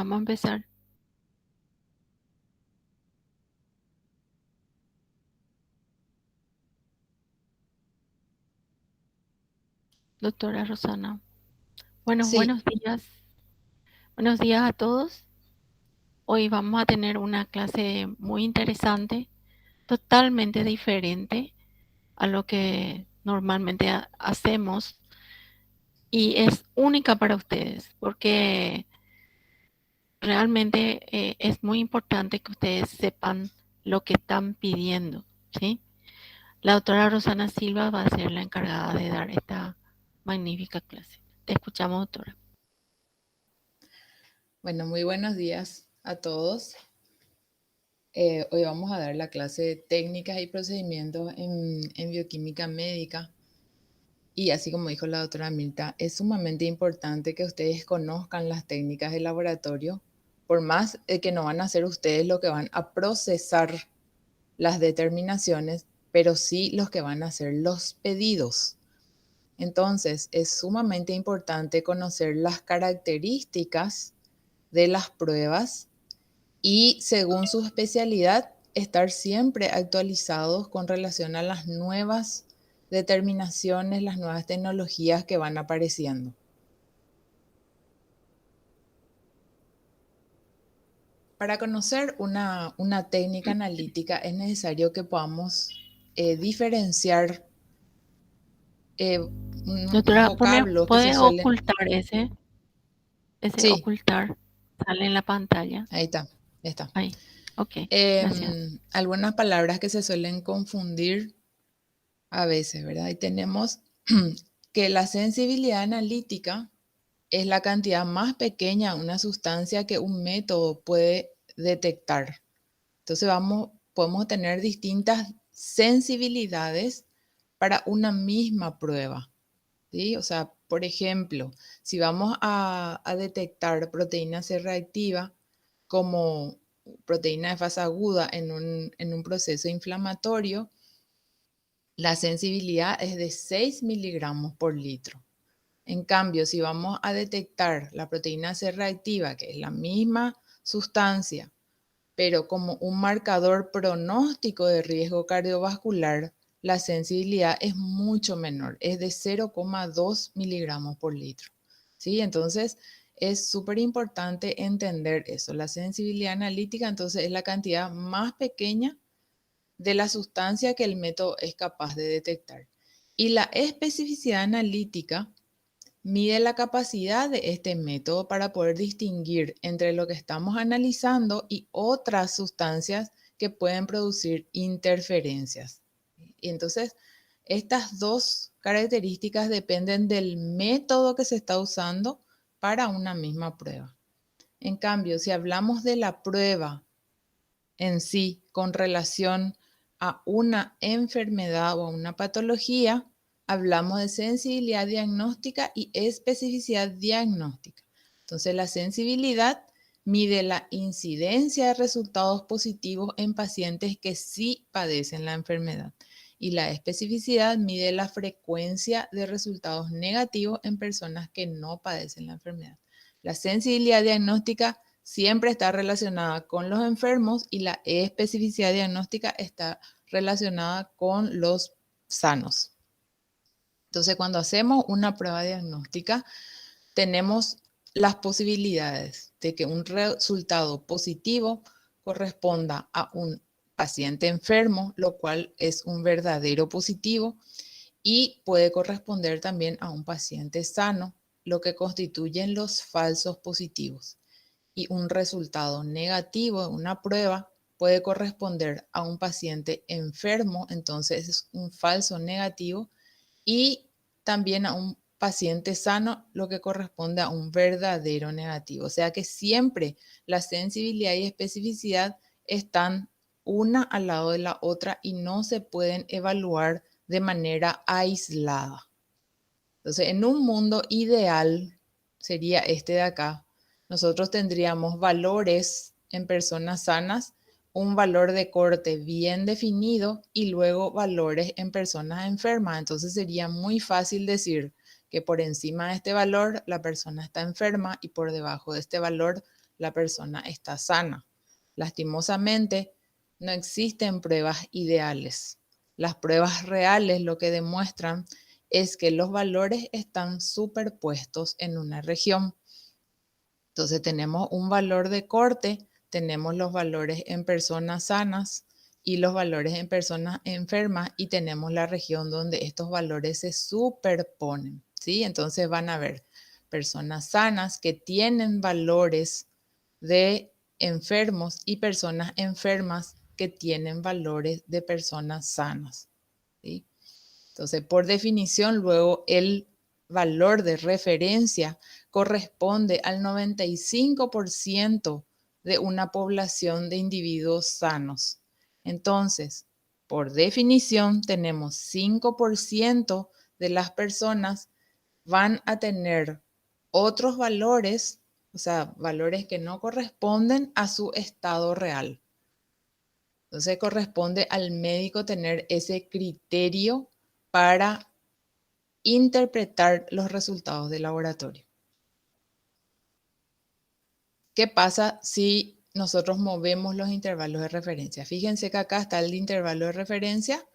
Vamos a empezar. Doctora Rosana. Bueno, Sí, buenos días. Buenos días a todos. Hoy vamos a tener una clase muy interesante, totalmente diferente a lo que normalmente hacemos y es única para ustedes porque realmente es muy importante que ustedes sepan lo que están pidiendo, ¿sí? La doctora Rosana Silva va a ser la encargada de dar esta magnífica clase. Te escuchamos, doctora. bueno, muy buenos días a todos. Hoy vamos a dar la clase de técnicas y procedimientos en bioquímica médica. Y así como dijo la doctora Mirta, es sumamente importante que ustedes conozcan las técnicas de laboratorio, por más que no van a ser ustedes los que van a procesar las determinaciones, pero sí los que van a hacer los pedidos. Entonces, es sumamente importante conocer las características de las pruebas y según su especialidad, estar siempre actualizados con relación a las nuevas determinaciones, las nuevas tecnologías que van apareciendo. Para conocer una técnica analítica es necesario que podamos diferenciar un Doctora, vocablo que se puede suele... ocultar ese Sí, ocultar, sale en la pantalla. ahí está, ya está. Ahí, ok, gracias. Algunas palabras que se suelen confundir a veces, ¿verdad? Y tenemos que la sensibilidad analítica es la cantidad más pequeña de una sustancia que un método puede detectar. Entonces podemos tener distintas sensibilidades para una misma prueba, ¿sí? O sea, por ejemplo, si vamos a detectar proteína C reactiva como proteína de fase aguda en un proceso inflamatorio, la sensibilidad es de 6 miligramos por litro. En cambio, si vamos a detectar la proteína C reactiva, que es la misma sustancia, pero como un marcador pronóstico de riesgo cardiovascular, la sensibilidad es mucho menor, es de 0,2 miligramos por litro. ¿Sí? Entonces, es súper importante entender eso. La sensibilidad analítica, entonces, es la cantidad más pequeña de la sustancia que el método es capaz de detectar. Y la especificidad analítica mide la capacidad de este método para poder distinguir entre lo que estamos analizando y otras sustancias que pueden producir interferencias. Y entonces, estas dos características dependen del método que se está usando para una misma prueba. En cambio, si hablamos de la prueba en sí con relación a una enfermedad o a una patología, hablamos de sensibilidad diagnóstica y especificidad diagnóstica. Entonces, la sensibilidad mide la incidencia de resultados positivos en pacientes que sí padecen la enfermedad. Y la especificidad mide la frecuencia de resultados negativos en personas que no padecen la enfermedad. La sensibilidad diagnóstica siempre está relacionada con los enfermos y la especificidad diagnóstica está relacionada con los sanos. Entonces, cuando hacemos una prueba diagnóstica, tenemos las posibilidades de que un resultado positivo corresponda a un paciente enfermo, lo cual es un verdadero positivo, y puede corresponder también a un paciente sano, lo que constituyen los falsos positivos. Y un resultado negativo de una prueba puede corresponder a un paciente enfermo, entonces es un falso negativo, y también a un paciente sano, lo que corresponde a un verdadero negativo. O sea que siempre la sensibilidad y especificidad están una al lado de la otra y no se pueden evaluar de manera aislada. Entonces, en un mundo ideal, sería este de acá, nosotros tendríamos valores en personas sanas, un valor de corte bien definido y luego valores en personas enfermas. Entonces sería muy fácil decir que por encima de este valor la persona está enferma y por debajo de este valor la persona está sana. Lastimosamente, no existen pruebas ideales. Las pruebas reales lo que demuestran es que los valores están superpuestos en una región. Entonces tenemos un valor de corte, tenemos los valores en personas sanas y los valores en personas enfermas y tenemos la región donde estos valores se superponen, ¿sí? Entonces van a haber personas sanas que tienen valores de enfermos y personas enfermas que tienen valores de personas sanas, ¿sí? Entonces, por definición, luego el valor de referencia corresponde al 95% de una población de individuos sanos. Entonces, por definición, tenemos 5% de las personas van a tener otros valores, o sea, valores que no corresponden a su estado real. Entonces corresponde al médico tener ese criterio para interpretar los resultados del laboratorio. ¿Qué pasa si nosotros movemos los intervalos de referencia? Fíjense que acá está el intervalo de referencia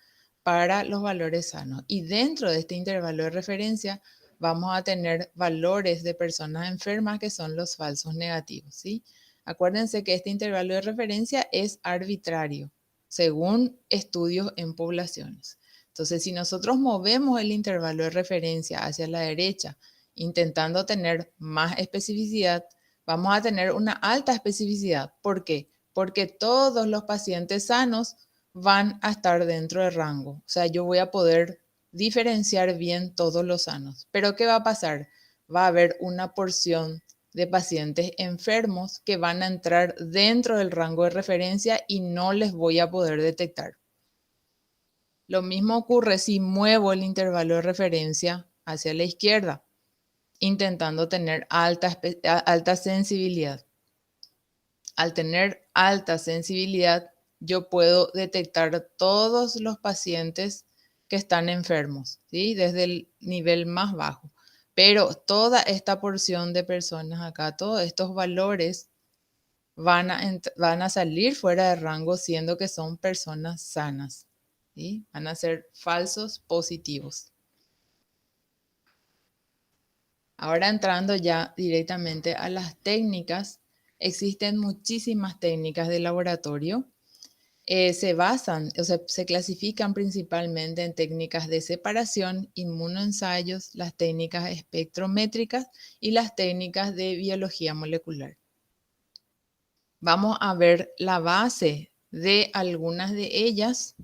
para los valores sanos. Y dentro de este intervalo de referencia vamos a tener valores de personas enfermas que son los falsos negativos, ¿sí? Acuérdense que este intervalo de referencia es arbitrario, según estudios en poblaciones. Entonces, si nosotros movemos el intervalo de referencia hacia la derecha, intentando tener más especificidad, vamos a tener una alta especificidad. ¿Por qué? Porque todos los pacientes sanos van a estar dentro del rango. O sea, yo voy a poder diferenciar bien todos los sanos. Pero ¿qué va a pasar? Va a haber una porción de pacientes enfermos que van a entrar dentro del rango de referencia y no les voy a poder detectar. Lo mismo ocurre si muevo el intervalo de referencia hacia la izquierda, intentando tener alta sensibilidad. Al tener alta sensibilidad, yo puedo detectar todos los pacientes que están enfermos, ¿sí? Desde el nivel más bajo. Pero toda esta porción de personas acá, todos estos valores van a salir fuera de rango siendo que son personas sanas, ¿sí? Van a ser falsos positivos. Ahora entrando ya directamente a las técnicas, existen muchísimas técnicas de laboratorio. Se basan, o sea, se clasifican principalmente en técnicas de separación, inmunoensayos, las técnicas espectrométricas y las técnicas de biología molecular. Vamos a ver la base de algunas de ellas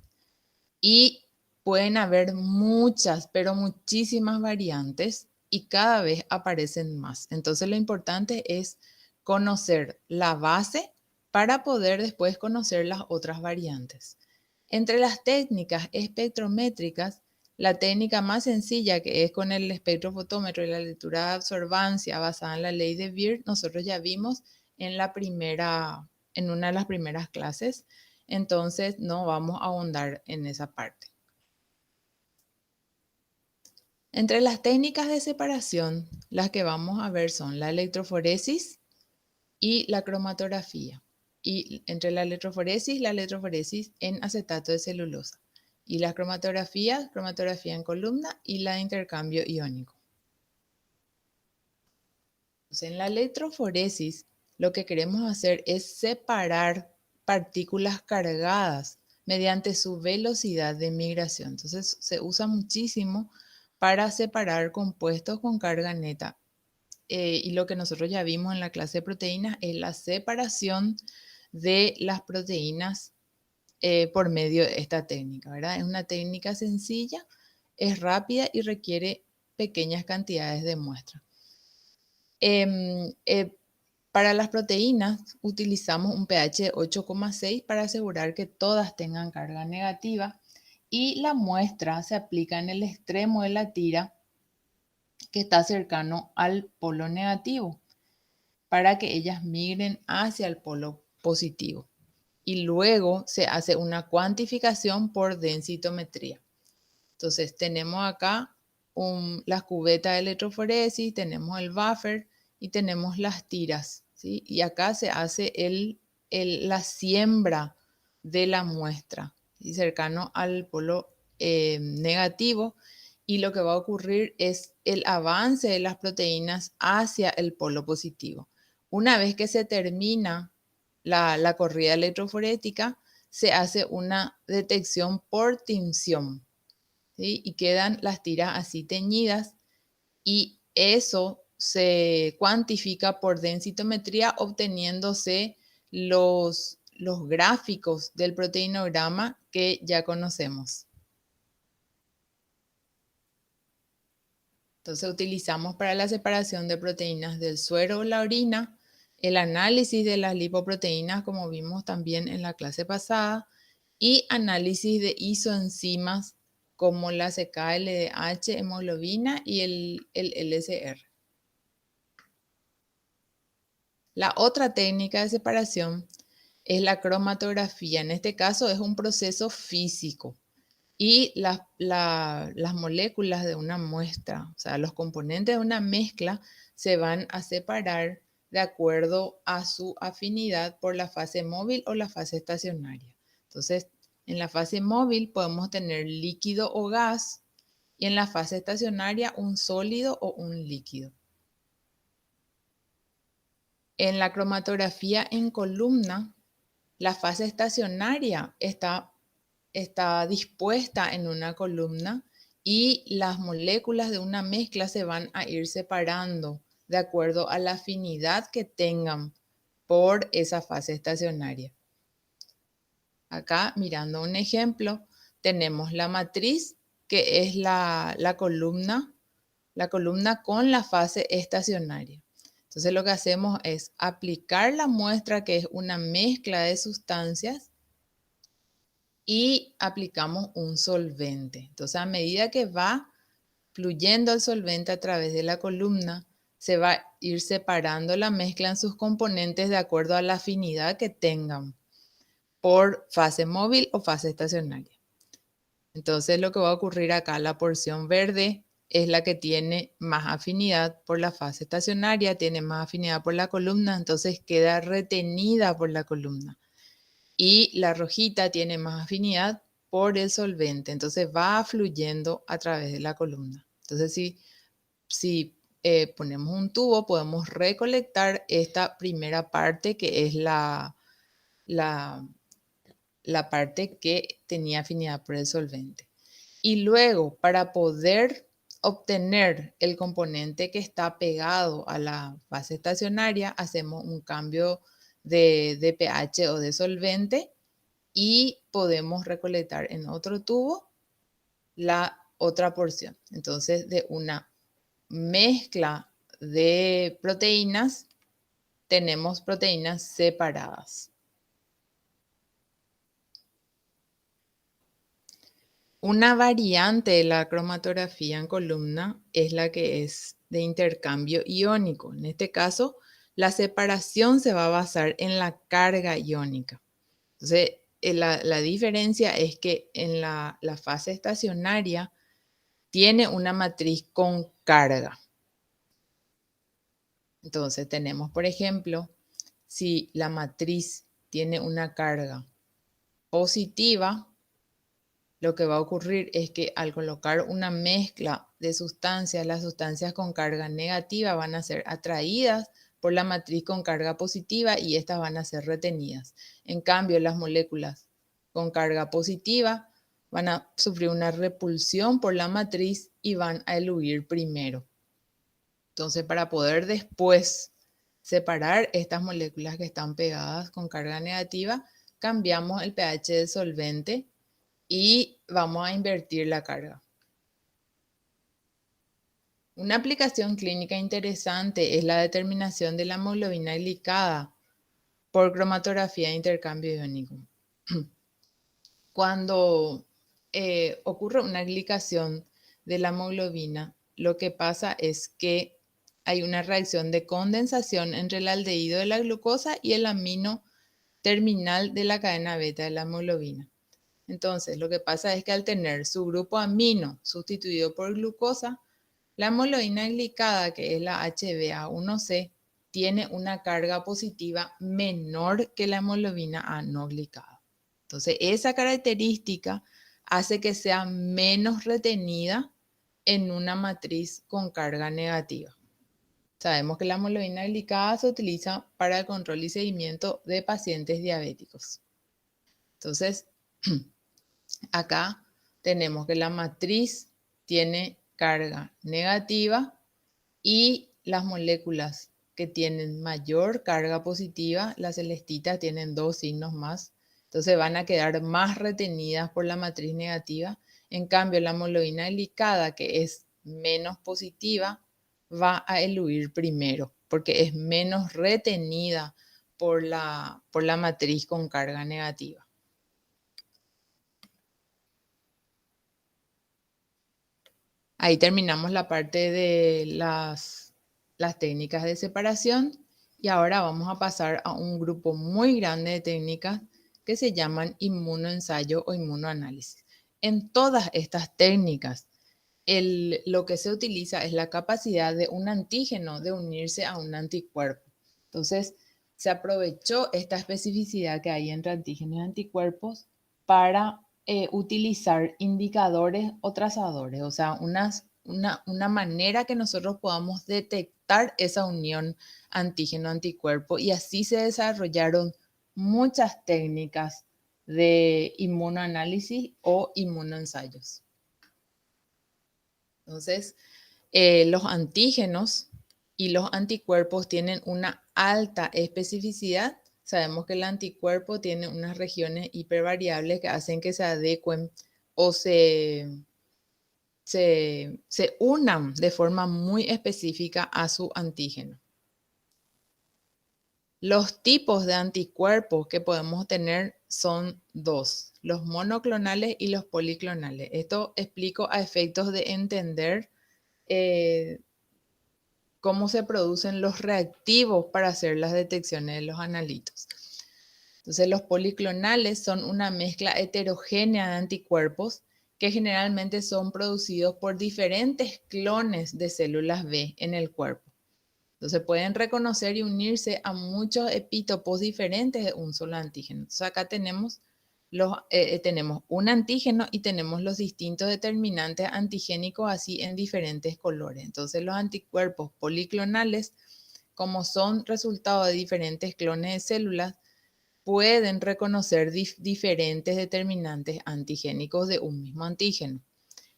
y pueden haber muchas, pero muchísimas variantes y cada vez aparecen más. Entonces lo importante es conocer la base para poder después conocer las otras variantes. Entre las técnicas espectrométricas, la técnica más sencilla, que es con el espectrofotómetro y la lectura de absorbancia basada en la ley de Beer, nosotros ya vimos en una de las primeras clases. Entonces no vamos a ahondar en esa parte. Entre las técnicas de separación, las que vamos a ver son la electroforesis y la cromatografía. Y entre la electroforesis en acetato de celulosa. Y la cromatografía en columna y la de intercambio iónico. Entonces, en la electroforesis, lo que queremos hacer es separar partículas cargadas mediante su velocidad de migración. Entonces, se usa muchísimo para separar compuestos con carga neta. Y lo que nosotros ya vimos en la clase de proteínas es la separación de las proteínas por medio de esta técnica, ¿verdad? Es una técnica sencilla, es rápida y requiere pequeñas cantidades de muestra. Para las proteínas utilizamos un pH de 8,6 para asegurar que todas tengan carga negativa y la muestra se aplica en el extremo de la tira que está cercano al polo negativo para que ellas migren hacia el polo positivo. Y luego se hace una cuantificación por densitometría. Entonces tenemos acá las cubetas de electroforesis, tenemos el buffer y tenemos las tiras, ¿sí? Y acá se hace la siembra de la muestra, ¿sí? Cercano al polo negativo, y lo que va a ocurrir es el avance de las proteínas hacia el polo positivo. Una vez que se termina la corrida electroforética, se hace una detección por tinción, ¿sí? Y quedan las tiras así teñidas, y eso se cuantifica por densitometría obteniéndose los gráficos del proteinograma que ya conocemos. Entonces utilizamos para la separación de proteínas del suero o la orina el análisis de las lipoproteínas, como vimos también en la clase pasada, y análisis de isoenzimas como la CK-LDH, hemoglobina y el LSR. La otra técnica de separación es la cromatografía. En este caso es un proceso físico y las moléculas de una muestra, o sea, los componentes de una mezcla se van a separar de acuerdo a su afinidad por la fase móvil o la fase estacionaria. Entonces, en la fase móvil podemos tener líquido o gas y en la fase estacionaria un sólido o un líquido. En la cromatografía en columna, la fase estacionaria está dispuesta en una columna y las moléculas de una mezcla se van a ir separando de acuerdo a la afinidad que tengan por esa fase estacionaria. Acá, mirando un ejemplo, tenemos la matriz, que es la columna con la fase estacionaria. Entonces lo que hacemos es aplicar la muestra, que es una mezcla de sustancias, y aplicamos un solvente. Entonces, a medida que va fluyendo el solvente a través de la columna, se va a ir separando la mezcla en sus componentes de acuerdo a la afinidad que tengan por fase móvil o fase estacionaria. Entonces, lo que va a ocurrir acá, la porción verde es la que tiene más afinidad por la fase estacionaria, tiene más afinidad por la columna, entonces queda retenida por la columna. Y la rojita tiene más afinidad por el solvente, entonces va fluyendo a través de la columna. Entonces, si ponemos un tubo, podemos recolectar esta primera parte, que es la parte que tenía afinidad por el solvente. Y luego, para poder obtener el componente que está pegado a la fase estacionaria, hacemos un cambio de pH o de solvente y podemos recolectar en otro tubo la otra porción. Entonces, de una mezcla de proteínas, tenemos proteínas separadas. Una variante de la cromatografía en columna es la que es de intercambio iónico. En este caso, la separación se va a basar en la carga iónica. Entonces, la diferencia es que en la fase estacionaria tiene una matriz con carga. Entonces, tenemos, por ejemplo, si la matriz tiene una carga positiva, lo que va a ocurrir es que al colocar una mezcla de sustancias, las sustancias con carga negativa van a ser atraídas por la matriz con carga positiva y estas van a ser retenidas. En cambio, las moléculas con carga positiva van a sufrir una repulsión por la matriz y van a eluir primero. Entonces, para poder después separar estas moléculas que están pegadas con carga negativa, cambiamos el pH del solvente y vamos a invertir la carga. Una aplicación clínica interesante es la determinación de la hemoglobina glicada por cromatografía de intercambio iónico. Cuando ocurre una glicación de la hemoglobina, lo que pasa es que hay una reacción de condensación entre el aldehído de la glucosa y el amino terminal de la cadena beta de la hemoglobina. Entonces, lo que pasa es que al tener su grupo amino sustituido por glucosa, la hemoglobina glicada, que es la HbA1c, tiene una carga positiva menor que la hemoglobina A no glicada. Entonces, esa característica hace que sea menos retenida en una matriz con carga negativa. Sabemos que la hemoglobina glicada se utiliza para el control y seguimiento de pacientes diabéticos. Entonces, acá tenemos que la matriz tiene carga negativa y las moléculas que tienen mayor carga positiva, las celestitas, tienen 2 signos más. Entonces van a quedar más retenidas por la matriz negativa. En cambio, la hemoglobina glicada, que es menos positiva, va a eluir primero, porque es menos retenida por la matriz con carga negativa. Ahí terminamos la parte de las técnicas de separación y ahora vamos a pasar a un grupo muy grande de técnicas que se llaman inmunoensayo o inmunoanálisis. En todas estas técnicas, lo que se utiliza es la capacidad de un antígeno de unirse a un anticuerpo. Entonces, se aprovechó esta especificidad que hay entre antígenos y anticuerpos para utilizar indicadores o trazadores, o sea, una manera que nosotros podamos detectar esa unión antígeno-anticuerpo, y así se desarrollaron muchas técnicas de inmunoanálisis o inmunoensayos. Entonces, los antígenos y los anticuerpos tienen una alta especificidad. Sabemos que el anticuerpo tiene unas regiones hipervariables que hacen que se adecuen o se unan de forma muy específica a su antígeno. Los tipos de anticuerpos que podemos tener son dos: los monoclonales y los policlonales. Esto explico a efectos de entender cómo se producen los reactivos para hacer las detecciones de los analitos. Entonces, los policlonales son una mezcla heterogénea de anticuerpos que generalmente son producidos por diferentes clones de células B en el cuerpo. Entonces, pueden reconocer y unirse a muchos epítopos diferentes de un solo antígeno. Entonces, acá tenemos un antígeno y tenemos los distintos determinantes antigénicos así en diferentes colores. Entonces, los anticuerpos policlonales, como son resultado de diferentes clones de células, pueden reconocer diferentes determinantes antigénicos de un mismo antígeno.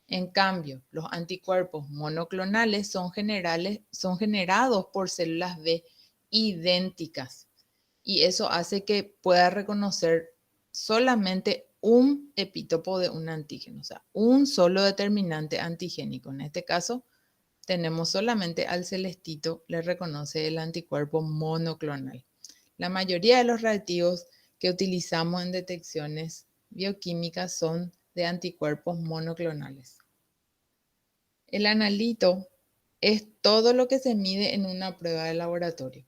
En cambio, los anticuerpos monoclonales son generados por células B idénticas, y eso hace que pueda reconocer solamente un epítopo de un antígeno, o sea, un solo determinante antigénico. En este caso, tenemos solamente al celestito, le reconoce el anticuerpo monoclonal. La mayoría de los reactivos que utilizamos en detecciones bioquímicas son de anticuerpos monoclonales. El analito es todo lo que se mide en una prueba de laboratorio.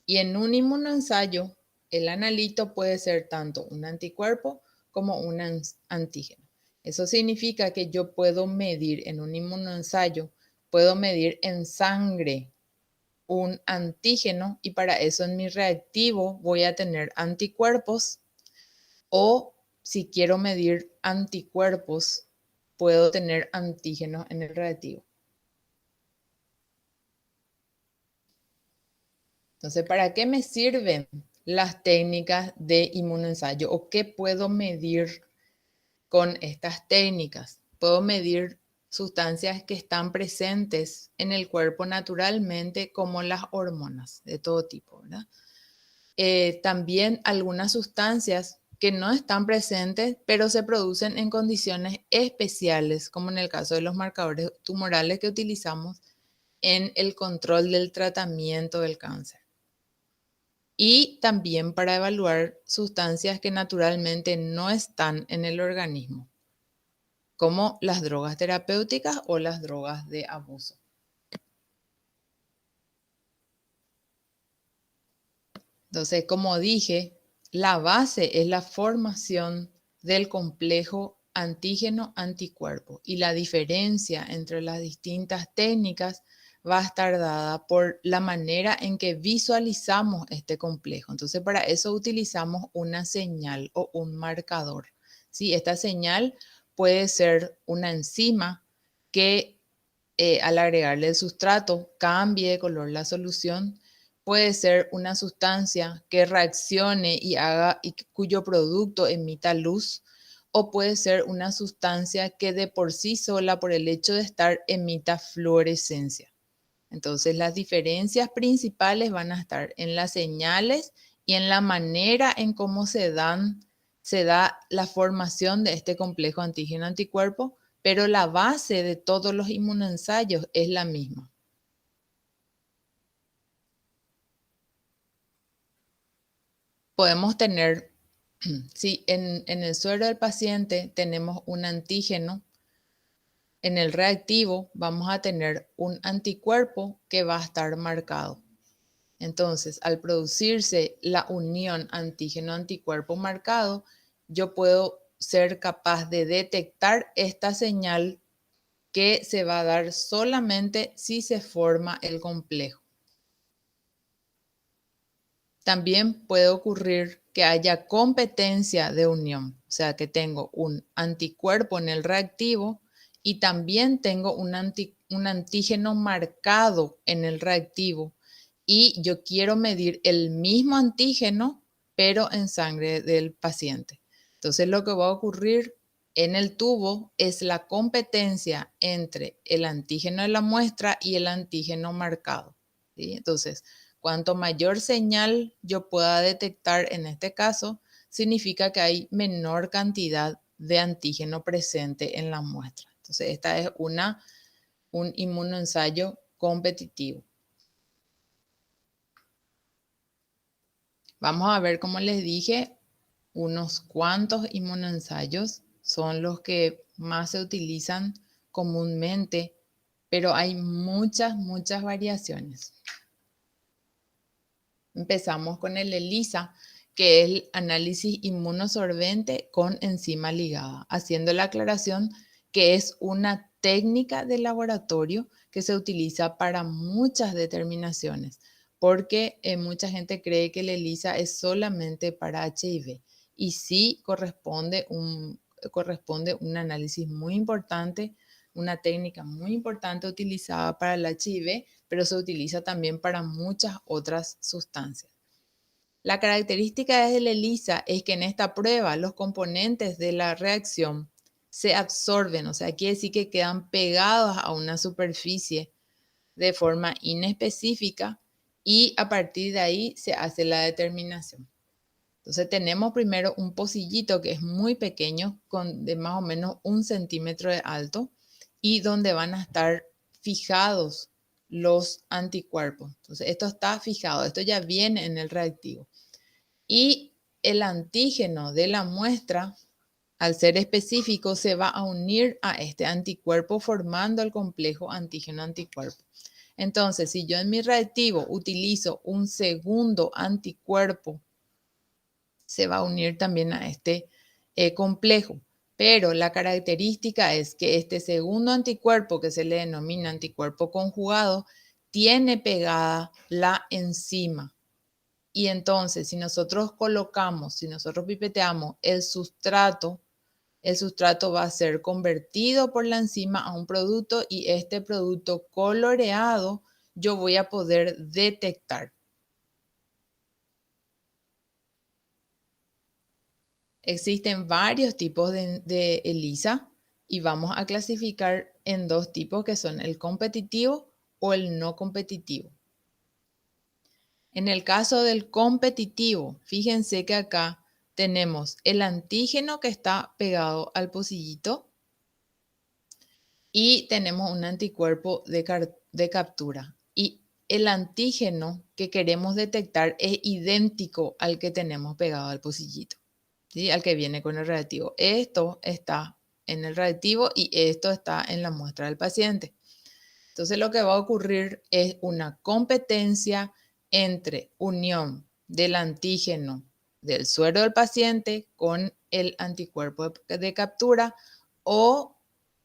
Y en un inmunoensayo, el analito puede ser tanto un anticuerpo como un antígeno. Eso significa que yo puedo medir en un inmunoensayo, puedo medir en sangre un antígeno, y para eso en mi reactivo voy a tener anticuerpos, o si quiero medir anticuerpos, puedo tener antígenos en el reactivo. Entonces, ¿para qué me sirven las técnicas de inmunoensayo o qué puedo medir con estas técnicas? Puedo medir sustancias que están presentes en el cuerpo naturalmente, como las hormonas de todo tipo, ¿verdad? También algunas sustancias que no están presentes, pero se producen en condiciones especiales, como en el caso de los marcadores tumorales que utilizamos en el control del tratamiento del cáncer. Y también para evaluar sustancias que naturalmente no están en el organismo, como las drogas terapéuticas o las drogas de abuso. Entonces, como dije, la base es la formación del complejo antígeno-anticuerpo, y la diferencia entre las distintas técnicas va a estar dada por la manera en que visualizamos este complejo. Entonces, para eso utilizamos una señal o un marcador. ¿Sí? Esta señal puede ser una enzima que al agregarle el sustrato cambie de color la solución. Puede ser una sustancia que reaccione y haga y cuyo producto emita luz, o puede ser una sustancia que de por sí sola, por el hecho de estar, emita fluorescencia. Entonces, las diferencias principales van a estar en las señales y en la manera en cómo se da la formación de este complejo antígeno-anticuerpo, pero la base de todos los inmunoensayos es la misma. Podemos tener, si en el suero del paciente tenemos un antígeno, en el reactivo vamos a tener un anticuerpo que va a estar marcado. Entonces, al producirse la unión antígeno-anticuerpo marcado, yo puedo ser capaz de detectar esta señal que se va a dar solamente si se forma el complejo. También puede ocurrir que haya competencia de unión, o sea que tengo un anticuerpo en el reactivo y también tengo un antígeno marcado en el reactivo, y yo quiero medir el mismo antígeno, pero en sangre del paciente. Entonces, lo que va a ocurrir en el tubo es la competencia entre el antígeno de la muestra y el antígeno marcado, ¿sí? Entonces, cuanto mayor señal yo pueda detectar en este caso, significa que hay menor cantidad de antígeno presente en la muestra. Entonces, esta es un inmunoensayo competitivo. Vamos a ver, como les dije, unos cuantos inmunoensayos son los que más se utilizan comúnmente, pero hay muchas variaciones. Empezamos con el ELISA, que es el análisis inmunosorbente con enzima ligada, haciendo la aclaración que es una técnica de laboratorio que se utiliza para muchas determinaciones, porque mucha gente cree que el ELISA es solamente para HIV, y sí corresponde un análisis muy importante, una técnica muy importante utilizada para el HIV, pero se utiliza también para muchas otras sustancias. La característica del ELISA es que en esta prueba los componentes de la reacción se absorben, o sea, quiere decir que quedan pegados a una superficie de forma inespecífica, y a partir de ahí se hace la determinación. Entonces tenemos primero un pocillito que es muy pequeño, de más o menos 1 centímetro de alto, y donde van a estar fijados los anticuerpos. Entonces esto está fijado, esto ya viene en el reactivo. Y el antígeno de la muestra, al ser específico, se va a unir a este anticuerpo formando el complejo antígeno-anticuerpo. Entonces, si yo en mi reactivo utilizo un segundo anticuerpo, se va a unir también a este complejo. Pero la característica es que este segundo anticuerpo, que se le denomina anticuerpo conjugado, tiene pegada la enzima. Y entonces, si nosotros pipeteamos el sustrato va a ser convertido por la enzima a un producto, y este producto coloreado yo voy a poder detectar. Existen varios tipos de ELISA, y vamos a clasificar en dos tipos, que son el competitivo o el no competitivo. En el caso del competitivo, fíjense que acá tenemos el antígeno que está pegado al pocillito y tenemos un anticuerpo de captura. Y el antígeno que queremos detectar es idéntico al que tenemos pegado al pocillito, ¿sí? Al que viene con el reactivo. Esto está en el reactivo y esto está en la muestra del paciente. Entonces lo que va a ocurrir es una competencia entre unión del antígeno del suero del paciente con el anticuerpo de captura, o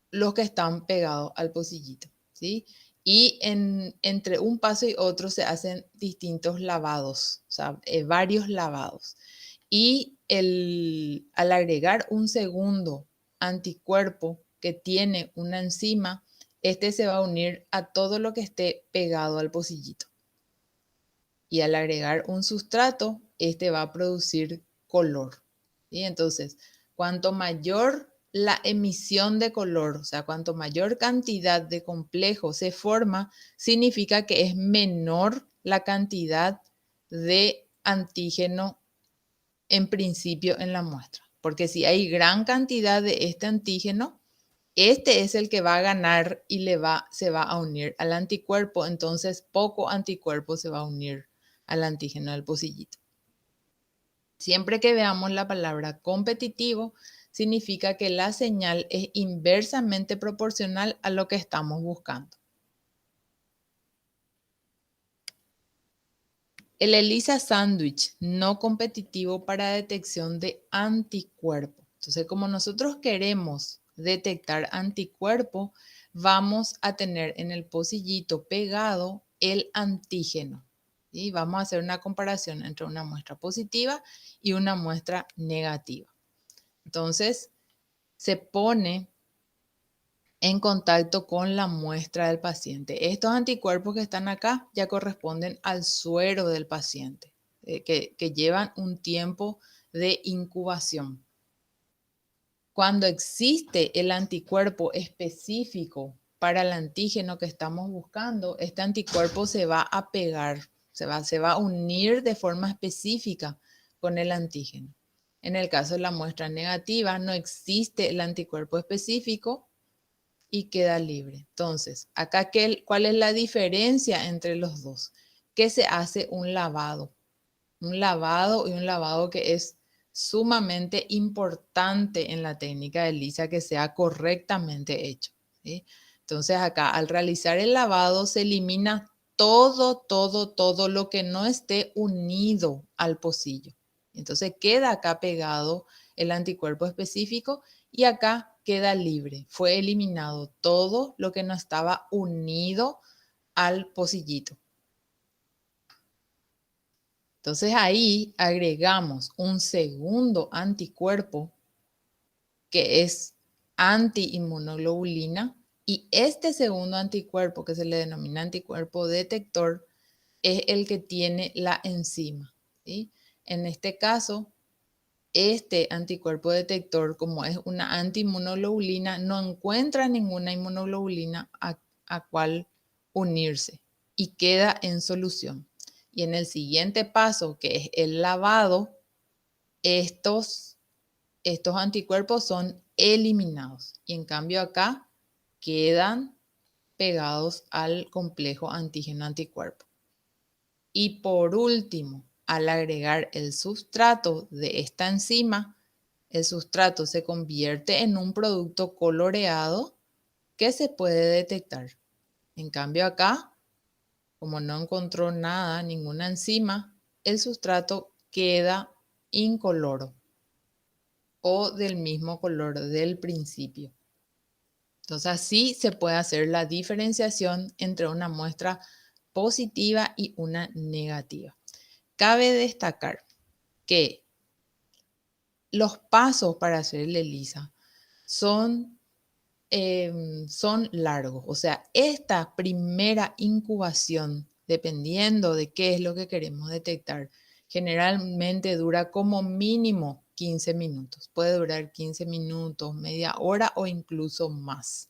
los que están pegados al pocillito, ¿sí? Y entre un paso y otro se hacen distintos lavados, o sea, varios lavados. Y al agregar un segundo anticuerpo que tiene una enzima, este se va a unir a todo lo que esté pegado al pocillito. Y al agregar un sustrato, este va a producir color. ¿Sí? Entonces, cuanto mayor la emisión de color, o sea, cuanto mayor cantidad de complejo se forma, significa que es menor la cantidad de antígeno en principio en la muestra. Porque si hay gran cantidad de este antígeno, este es el que va a ganar y se va a unir al anticuerpo, entonces poco anticuerpo se va a unir al antígeno del pocillito. Siempre que veamos la palabra competitivo, significa que la señal es inversamente proporcional a lo que estamos buscando. El ELISA sándwich no competitivo para detección de anticuerpo. Entonces, como nosotros queremos detectar anticuerpo, vamos a tener en el pocillito pegado el antígeno. Y vamos a hacer una comparación entre una muestra positiva y una muestra negativa. Entonces, se pone en contacto con la muestra del paciente. Estos anticuerpos que están acá ya corresponden al suero del paciente, que llevan un tiempo de incubación. Cuando existe el anticuerpo específico para el antígeno que estamos buscando, este anticuerpo se va a pegar, se va a unir de forma específica con el antígeno. En el caso de la muestra negativa, no existe el anticuerpo específico y queda libre. Entonces, acá, ¿cuál es la diferencia entre los dos? Que se hace un lavado y un lavado que es sumamente importante en la técnica de ELISA que sea correctamente hecho. ¿Sí? Entonces acá al realizar el lavado se elimina todo lo que no esté unido al pocillo. Entonces queda acá pegado el anticuerpo específico y acá queda libre. Fue eliminado todo lo que no estaba unido al pocillito. Entonces ahí agregamos un segundo anticuerpo que es antiinmunoglobulina y este segundo anticuerpo que se le denomina anticuerpo detector es el que tiene la enzima. ¿Sí? En este caso, este anticuerpo detector, como es una antiinmunoglobulina, no encuentra ninguna inmunoglobulina a cual unirse y queda en solución. Y en el siguiente paso, que es el lavado, estos anticuerpos son eliminados. Y en cambio acá quedan pegados al complejo antígeno-anticuerpo. Y por último, al agregar el sustrato de esta enzima, el sustrato se convierte en un producto coloreado que se puede detectar. En cambio acá, como no encontró nada, ninguna enzima, el sustrato queda incoloro o del mismo color del principio. Entonces así se puede hacer la diferenciación entre una muestra positiva y una negativa. Cabe destacar que los pasos para hacer el ELISA son largos. O sea, esta primera incubación, dependiendo de qué es lo que queremos detectar, generalmente dura como mínimo 15 minutos. Puede durar 15 minutos, media hora o incluso más.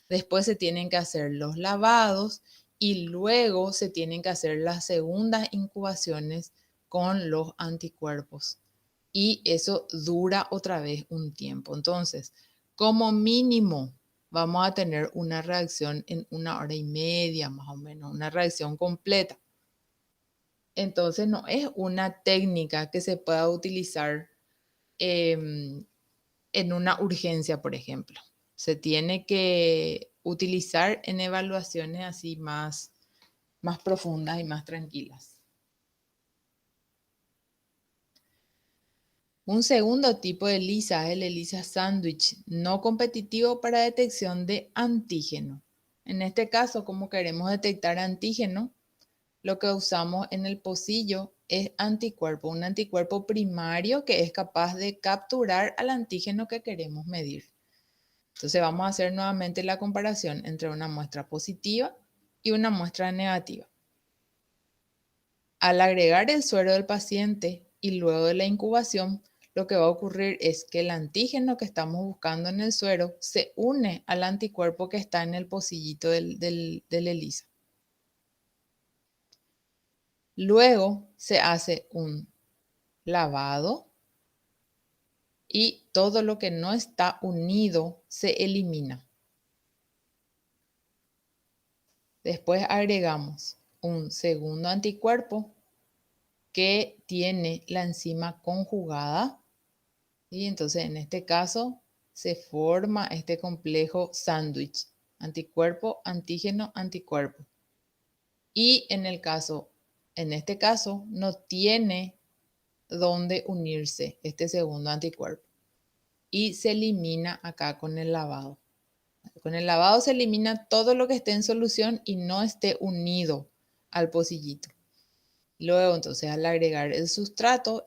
Después se tienen que hacer los lavados y luego se tienen que hacer las segundas incubaciones con los anticuerpos. Y eso dura otra vez un tiempo. Entonces, como mínimo, vamos a tener una reacción en 1 hora y media, más o menos, una reacción completa. Entonces, no es una técnica que se pueda utilizar en una urgencia, por ejemplo. Se tiene que utilizar en evaluaciones así más profundas y más tranquilas. Un segundo tipo de ELISA es el ELISA sándwich no competitivo para detección de antígeno. En este caso, como queremos detectar antígeno, lo que usamos en el pocillo es anticuerpo, un anticuerpo primario que es capaz de capturar al antígeno que queremos medir. Entonces vamos a hacer nuevamente la comparación entre una muestra positiva y una muestra negativa. Al agregar el suero del paciente y luego de la incubación, lo que va a ocurrir es que el antígeno que estamos buscando en el suero se une al anticuerpo que está en el pocillito del ELISA. Luego se hace un lavado y todo lo que no está unido se elimina. Después agregamos un segundo anticuerpo que tiene la enzima conjugada y entonces en este caso se forma este complejo sándwich, anticuerpo, antígeno, anticuerpo. Y en este caso no tiene dónde unirse este segundo anticuerpo y se elimina acá con el lavado. Con el lavado se elimina todo lo que esté en solución y no esté unido al pocillito. Luego, entonces, al agregar el sustrato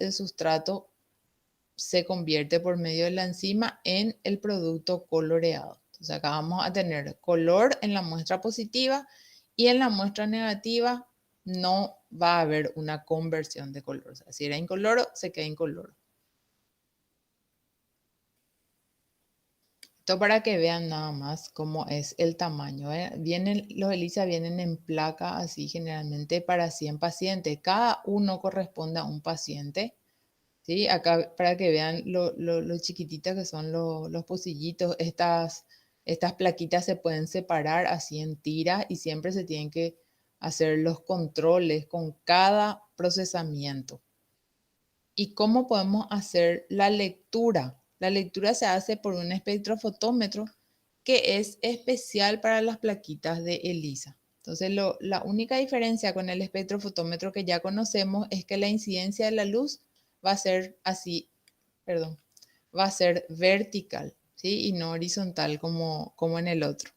se convierte por medio de la enzima en el producto coloreado. Entonces, acá vamos a tener color en la muestra positiva y en la muestra negativa no va a haber una conversión de color. O sea, si era incoloro, se queda incoloro. Esto para que vean nada más cómo es el tamaño. Los ELISA vienen en placa así generalmente para 100 pacientes. Cada uno corresponde a un paciente. ¿Sí? Acá para que vean lo chiquititas que son los pocillitos. Estas plaquitas se pueden separar así en tiras y siempre se tienen que hacer los controles con cada procesamiento. ¿Y cómo podemos hacer la lectura? La lectura se hace por un espectrofotómetro que es especial para las plaquitas de ELISA. Entonces, la única diferencia con el espectrofotómetro que ya conocemos es que la incidencia de la luz va a ser así, perdón, va a ser vertical, ¿sí? Y no horizontal como en el otro.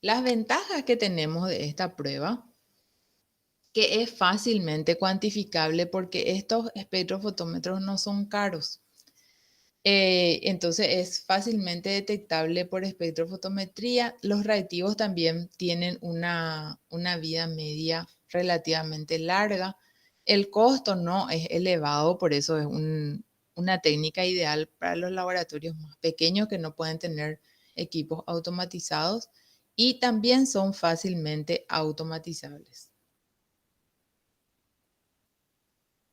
Las ventajas que tenemos de esta prueba que es fácilmente cuantificable porque estos espectrofotómetros no son caros. Entonces es fácilmente detectable por espectrofotometría. Los reactivos también tienen una vida media relativamente larga. El costo no es elevado, por eso es una técnica ideal para los laboratorios más pequeños que no pueden tener equipos automatizados y también son fácilmente automatizables.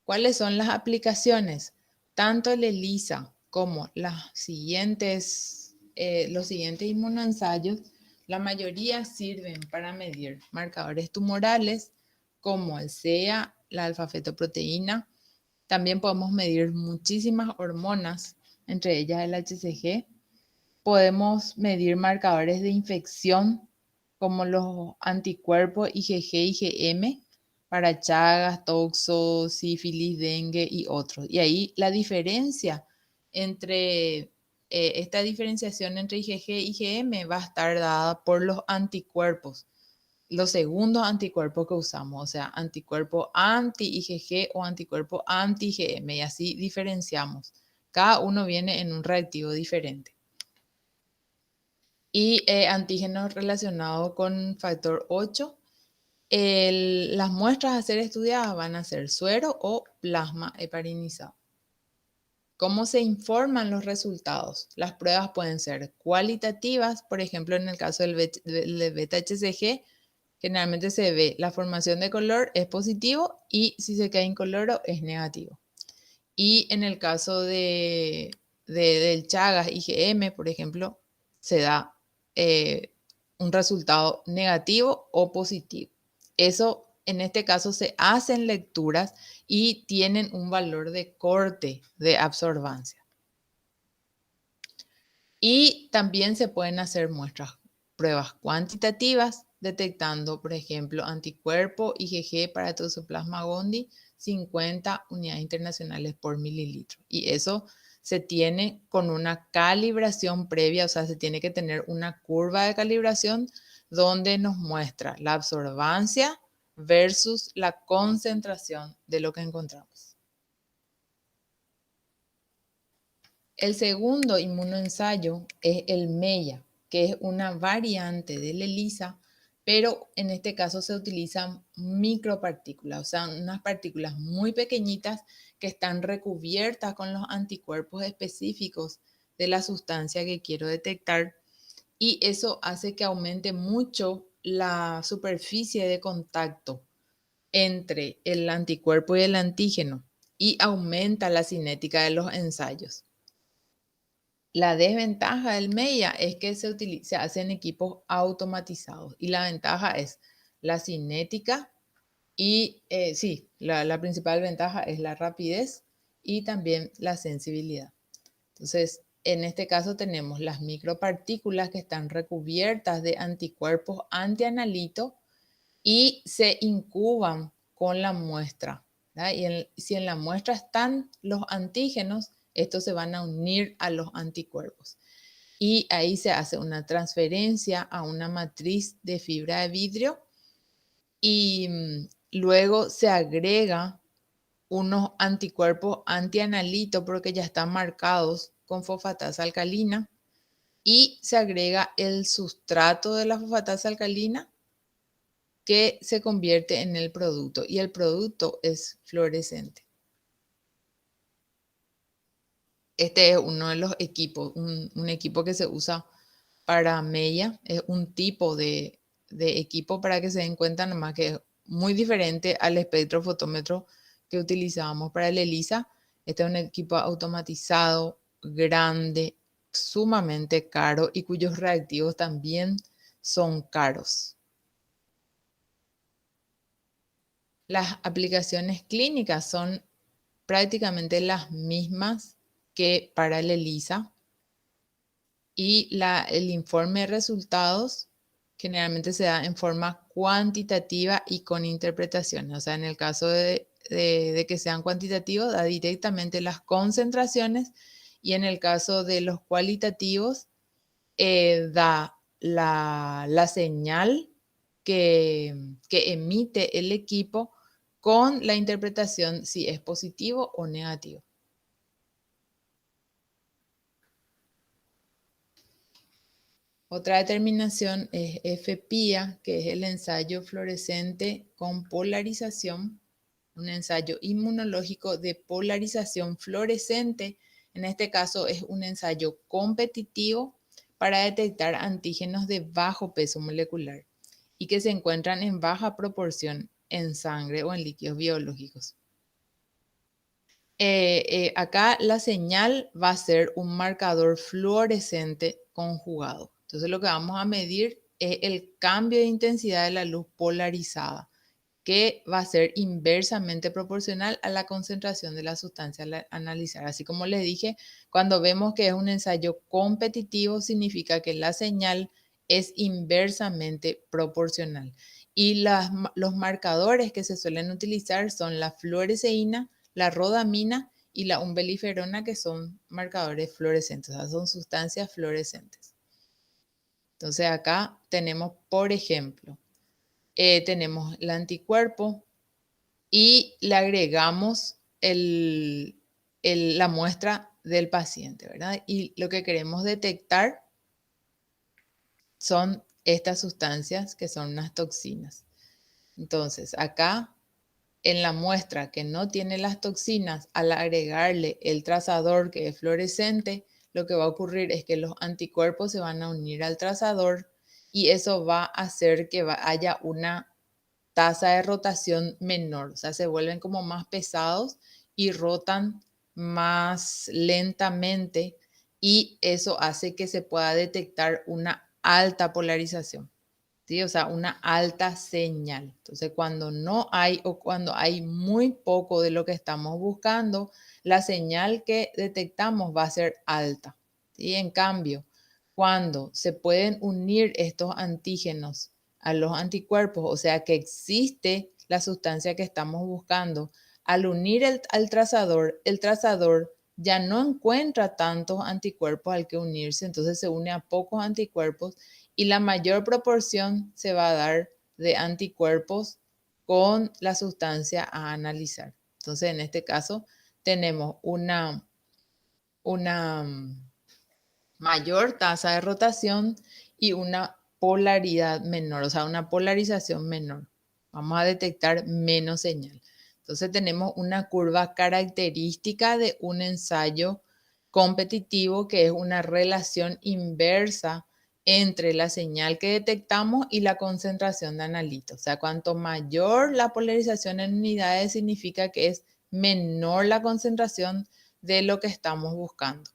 ¿Cuáles son las aplicaciones? Tanto el ELISA como los siguientes inmunoensayos, la mayoría sirven para medir marcadores tumorales como el CEA, la alfa-fetoproteína. También podemos medir muchísimas hormonas, entre ellas el HCG. Podemos medir marcadores de infección como los anticuerpos IgG, IgM para Chagas, toxo, sífilis, dengue y otros. Y ahí la diferencia entre esta diferenciación entre IgG e IgM va a estar dada por los anticuerpos, los segundos anticuerpos que usamos, o sea, anticuerpo anti-IgG o anticuerpo anti-IgM, y así diferenciamos. Cada uno viene en un reactivo diferente. Y antígenos relacionados con factor 8. Las muestras a ser estudiadas van a ser suero o plasma heparinizado. ¿Cómo se informan los resultados? Las pruebas pueden ser cualitativas, por ejemplo, en el caso del beta-HCG, generalmente se ve la formación de color es positivo y si se queda incoloro es negativo. Y en el caso del Chagas IgM, por ejemplo, se da un resultado negativo o positivo. Eso, en este caso, se hacen lecturas y tienen un valor de corte de absorbancia. Y también se pueden hacer pruebas cuantitativas, detectando, por ejemplo, anticuerpo IgG para Toxoplasma gondii, 50 unidades internacionales por mililitro. Y eso se tiene con una calibración previa, o sea, se tiene que tener una curva de calibración donde nos muestra la absorbancia versus la concentración de lo que encontramos. El segundo inmunoensayo es el MEIA, que es una variante del ELISA, pero en este caso se utilizan micropartículas, o sea, unas partículas muy pequeñitas que están recubiertas con los anticuerpos específicos de la sustancia que quiero detectar, y eso hace que aumente mucho la superficie de contacto entre el anticuerpo y el antígeno y aumenta la cinética de los ensayos. La desventaja del MEIA es que se hace en equipos automatizados y la ventaja es la cinética y sí, la principal ventaja es la rapidez y también la sensibilidad. Entonces, en este caso tenemos las micropartículas que están recubiertas de anticuerpos antianalito y se incuban con la muestra, ¿verdad? Si en la muestra están los antígenos, estos se van a unir a los anticuerpos. Y ahí se hace una transferencia a una matriz de fibra de vidrio y luego se agrega unos anticuerpos antianalito porque ya están marcados con fosfatasa alcalina y se agrega el sustrato de la fosfatasa alcalina que se convierte en el producto y el producto es fluorescente. Este es uno de los equipos, un equipo que se usa para MEIA, es un tipo de equipo para que se den cuenta nomás que es muy diferente al espectrofotómetro que utilizábamos para el ELISA. Este es un equipo automatizado, grande, sumamente caro y cuyos reactivos también son caros. Las aplicaciones clínicas son prácticamente las mismas que para el ELISA y el informe de resultados generalmente se da en forma cuantitativa y con interpretaciones. O sea, en el caso de que sean cuantitativos, da directamente las concentraciones y en el caso de los cualitativos, da la señal que emite el equipo con la interpretación si es positivo o negativo. Otra determinación es FPIA, que es el ensayo fluorescente con polarización, un ensayo inmunológico de polarización fluorescente. En este caso es un ensayo competitivo para detectar antígenos de bajo peso molecular y que se encuentran en baja proporción en sangre o en líquidos biológicos. Acá la señal va a ser un marcador fluorescente conjugado. Entonces lo que vamos a medir es el cambio de intensidad de la luz polarizada, que va a ser inversamente proporcional a la concentración de la sustancia a analizar. Así como les dije, cuando vemos que es un ensayo competitivo, significa que la señal es inversamente proporcional. Y los marcadores que se suelen utilizar son la fluoresceína, la rodamina y la umbeliferona, que son marcadores fluorescentes, o sea, son sustancias fluorescentes. Entonces acá tenemos, por ejemplo, tenemos el anticuerpo y le agregamos la muestra del paciente, ¿verdad? Y lo que queremos detectar son estas sustancias que son unas toxinas. Entonces, acá en la muestra que no tiene las toxinas, al agregarle el trazador que es fluorescente, lo que va a ocurrir es que los anticuerpos se van a unir al trazador y eso va a hacer que haya una tasa de rotación menor, o sea, se vuelven como más pesados y rotan más lentamente y eso hace que se pueda detectar una alta polarización, ¿sí? O sea, una alta señal. Entonces, cuando no hay o cuando hay muy poco de lo que estamos buscando, la señal que detectamos va a ser alta, ¿sí? En cambio, cuando se pueden unir estos antígenos a los anticuerpos, o sea que existe la sustancia que estamos buscando, al unir al trazador, el trazador ya no encuentra tantos anticuerpos al que unirse, entonces se une a pocos anticuerpos y la mayor proporción se va a dar de anticuerpos con la sustancia a analizar. Entonces, en este caso, tenemos una mayor tasa de rotación y una polaridad menor, o sea, una polarización menor. Vamos a detectar menos señal. Entonces tenemos una curva característica de un ensayo competitivo que es una relación inversa entre la señal que detectamos y la concentración de analito. O sea, cuanto mayor la polarización en unidades significa que es menor la concentración de lo que estamos buscando.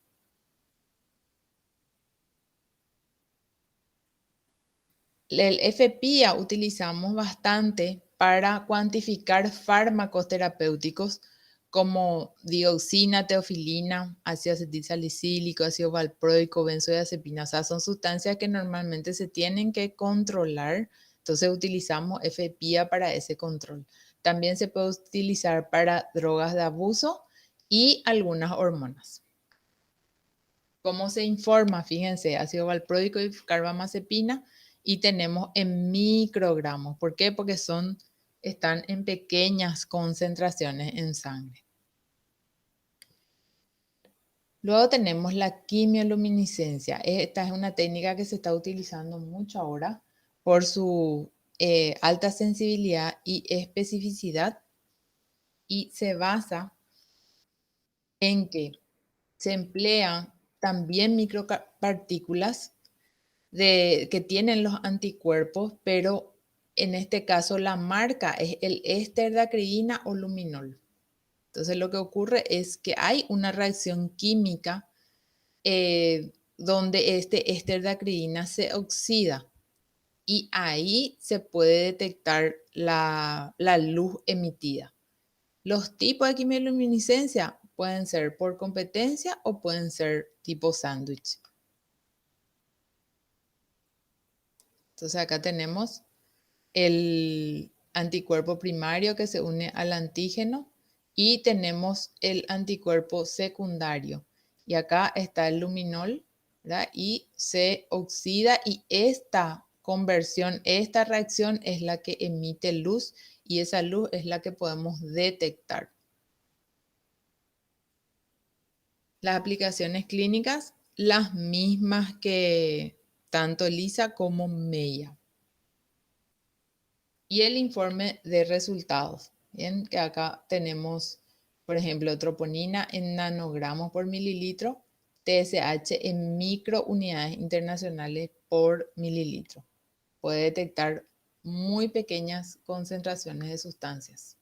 El FPIA utilizamos bastante para cuantificar fármacos terapéuticos como dioxina, teofilina, ácido acetilsalicílico, ácido valproico, benzodiazepina. O sea, son sustancias que normalmente se tienen que controlar. Entonces utilizamos FPIA para ese control. También se puede utilizar para drogas de abuso y algunas hormonas. ¿Cómo se informa? Fíjense, ácido valproico y carbamazepina y tenemos en microgramos. ¿Por qué? Porque están en pequeñas concentraciones en sangre. Luego tenemos la quimioluminiscencia. Esta es una técnica que se está utilizando mucho ahora por su alta sensibilidad y especificidad y se basa en que se emplean también micropartículas que tienen los anticuerpos, pero en este caso la marca es el éster de acridina o luminol. Entonces lo que ocurre es que hay una reacción química donde este éster de acridina se oxida y ahí se puede detectar la luz emitida. Los tipos de quimioluminiscencia pueden ser por competencia o pueden ser tipo sándwich. Entonces acá tenemos el anticuerpo primario que se une al antígeno y tenemos el anticuerpo secundario. Y acá está el luminol, ¿verdad? Y se oxida y esta conversión, esta reacción es la que emite luz y esa luz es la que podemos detectar. Las aplicaciones clínicas, las mismas que tanto LISA como MEIA. Y el informe de resultados. Bien, que acá tenemos, por ejemplo, troponina en nanogramos por mililitro, TSH en microunidades internacionales por mililitro. Puede detectar muy pequeñas concentraciones de sustancias.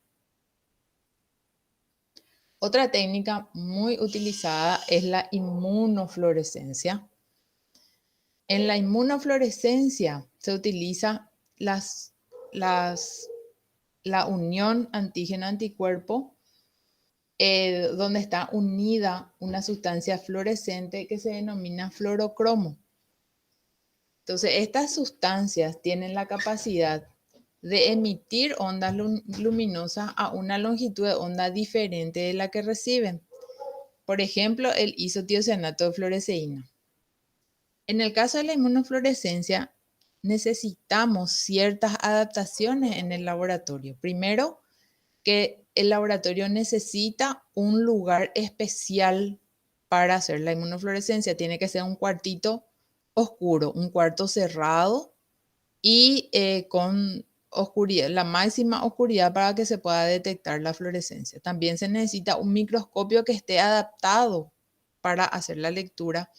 Otra técnica muy utilizada es la inmunofluorescencia. En la inmunofluorescencia se utiliza la unión antígeno-anticuerpo, donde está unida una sustancia fluorescente que se denomina fluorocromo. Entonces, estas sustancias tienen la capacidad de emitir ondas luminosas a una longitud de onda diferente de la que reciben. Por ejemplo, el isotiocianato de fluoresceína. En el caso de la inmunofluorescencia, necesitamos ciertas adaptaciones en el laboratorio. Primero, que el laboratorio necesita un lugar especial para hacer la inmunofluorescencia. Tiene que ser un cuartito oscuro, un cuarto cerrado y con oscuridad, la máxima oscuridad para que se pueda detectar la fluorescencia. También se necesita un microscopio que esté adaptado para hacer la lectura.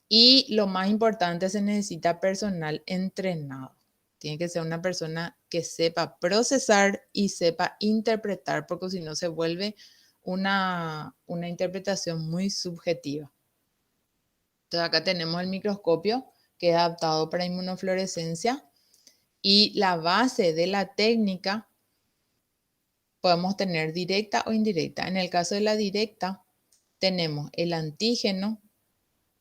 Y lo más importante, se necesita personal entrenado. Tiene que ser una persona que sepa procesar y sepa interpretar, porque si no se vuelve una interpretación muy subjetiva. Entonces acá tenemos el microscopio que es adaptado para inmunofluorescencia y la base de la técnica podemos tener directa o indirecta. En el caso de la directa tenemos el antígeno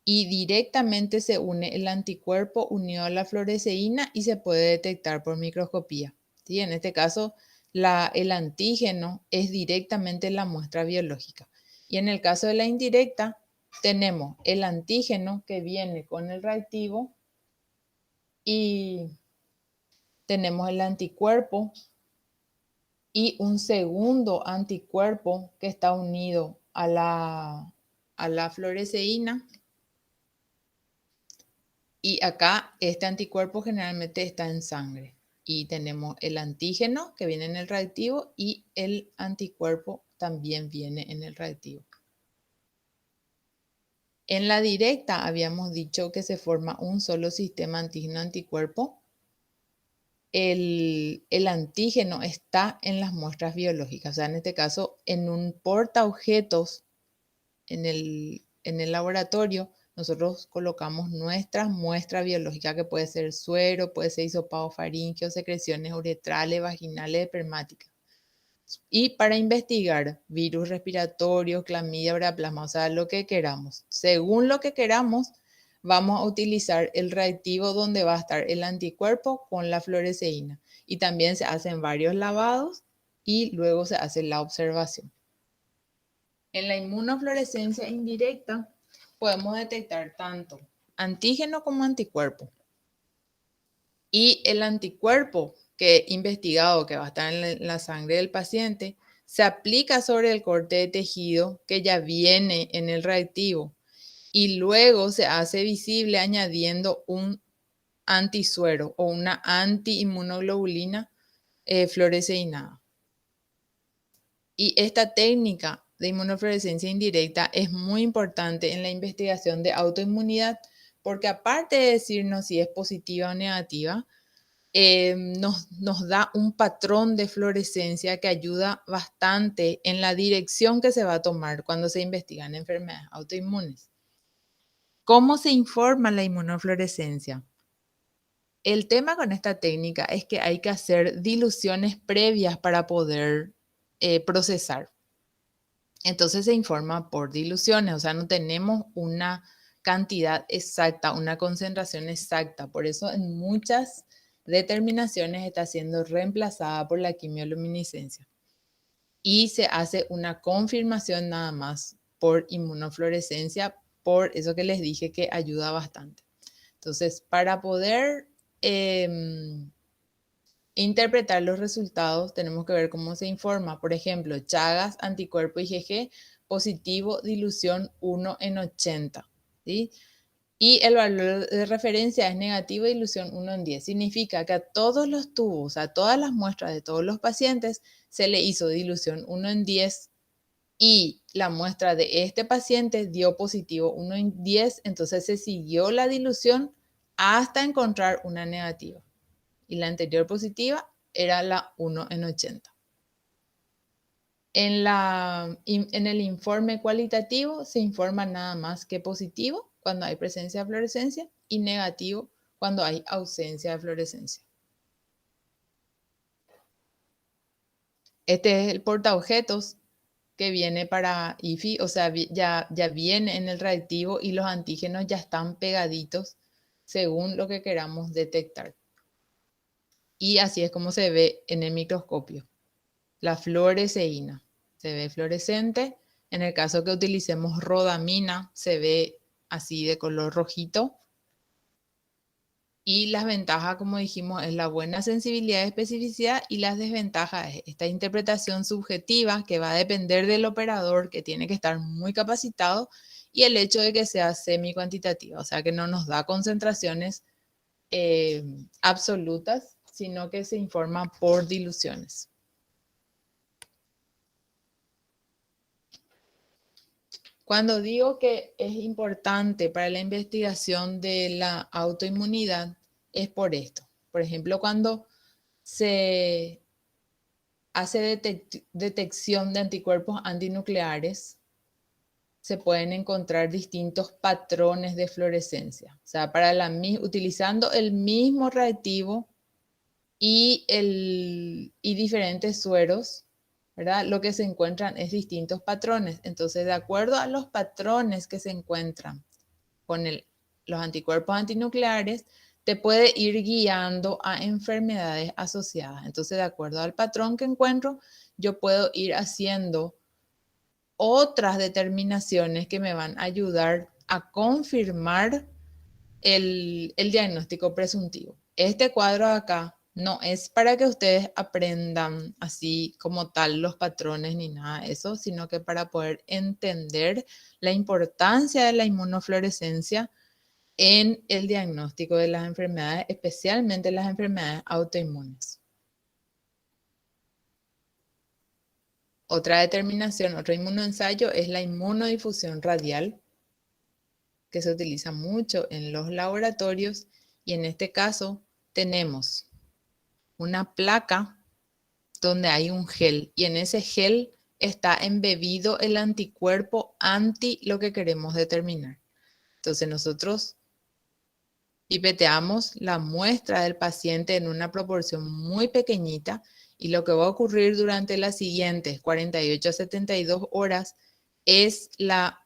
y directamente se une el anticuerpo unido a la fluoresceína y se puede detectar por microscopía. ¿Sí? En este caso, el antígeno es directamente la muestra biológica. Y en el caso de la indirecta, tenemos el antígeno que viene con el reactivo y tenemos el anticuerpo y un segundo anticuerpo que está unido a la fluoresceína. Y acá este anticuerpo generalmente está en sangre. Y tenemos el antígeno que viene en el reactivo y el anticuerpo también viene en el reactivo. En la directa habíamos dicho que se forma un solo sistema antígeno-anticuerpo. El antígeno está en las muestras biológicas, o sea, en este caso, en un portaobjetos en el laboratorio, nosotros colocamos nuestras muestras biológicas, que puede ser suero, puede ser hisopado faríngeo, secreciones uretrales, vaginales, espermáticas. Y para investigar virus respiratorios, clamidia, varaplasma, o sea, lo que queramos. Según lo que queramos, vamos a utilizar el reactivo donde va a estar el anticuerpo con la fluoresceína. Y también se hacen varios lavados y luego se hace la observación. En la inmunofluorescencia indirecta podemos detectar tanto antígeno como anticuerpo. Y el anticuerpo que investigado, que va a estar en la sangre del paciente, se aplica sobre el corte de tejido que ya viene en el reactivo y luego se hace visible añadiendo un antisuero o una antiinmunoglobulina fluoresceinada. Y esta técnica de inmunofluorescencia indirecta es muy importante en la investigación de autoinmunidad porque aparte de decirnos si es positiva o negativa, nos da un patrón de fluorescencia que ayuda bastante en la dirección que se va a tomar cuando se investigan enfermedades autoinmunes. ¿Cómo se informa la inmunofluorescencia? El tema con esta técnica es que hay que hacer diluciones previas para poder procesar. Entonces se informa por diluciones, o sea, no tenemos una cantidad exacta, una concentración exacta. Por eso en muchas determinaciones está siendo reemplazada por la quimioluminiscencia. Y se hace una confirmación nada más por inmunofluorescencia, por eso que les dije que ayuda bastante. Entonces, para poder interpretar los resultados, tenemos que ver cómo se informa. Por ejemplo, Chagas, anticuerpo IgG, positivo, dilución 1 en 80. ¿Sí? Y el valor de referencia es negativo, dilución 1 en 10. Significa que a todos los tubos, a todas las muestras de todos los pacientes, se le hizo dilución 1 en 10 y la muestra de este paciente dio positivo 1 en 10, entonces se siguió la dilución hasta encontrar una negativa. Y la anterior positiva era la 1 en 80. En el informe cualitativo se informa nada más que positivo cuando hay presencia de fluorescencia y negativo cuando hay ausencia de fluorescencia. Este es el portaobjetos que viene para IFI, o sea, ya viene en el reactivo y los antígenos ya están pegaditos según lo que queramos detectar. Y así es como se ve en el microscopio. La fluoresceína se ve fluorescente. En el caso que utilicemos rodamina, se ve así de color rojito. Y las ventajas, como dijimos, es la buena sensibilidad y especificidad, y las desventajas es esta interpretación subjetiva que va a depender del operador, que tiene que estar muy capacitado, y el hecho de que sea semi-cuantitativa, o sea que no nos da concentraciones absolutas, sino que se informa por diluciones. Cuando digo que es importante para la investigación de la autoinmunidad, es por esto. Por ejemplo, cuando se hace detección de anticuerpos antinucleares, se pueden encontrar distintos patrones de fluorescencia. O sea, utilizando el mismo reactivo y diferentes sueros, ¿verdad? Lo que se encuentran es distintos patrones. Entonces, de acuerdo a los patrones que se encuentran con los anticuerpos antinucleares, te puede ir guiando a enfermedades asociadas. Entonces, de acuerdo al patrón que encuentro, yo puedo ir haciendo otras determinaciones que me van a ayudar a confirmar el diagnóstico presuntivo. Este cuadro de acá no es para que ustedes aprendan así como tal los patrones ni nada de eso, sino que para poder entender la importancia de la inmunofluorescencia en el diagnóstico de las enfermedades, especialmente las enfermedades autoinmunes. Otra determinación, otro inmunoensayo es la inmunodifusión radial, que se utiliza mucho en los laboratorios, y en este caso tenemos una placa donde hay un gel y en ese gel está embebido el anticuerpo anti lo que queremos determinar. Entonces nosotros pipeteamos la muestra del paciente en una proporción muy pequeñita y lo que va a ocurrir durante las siguientes 48 a 72 horas es la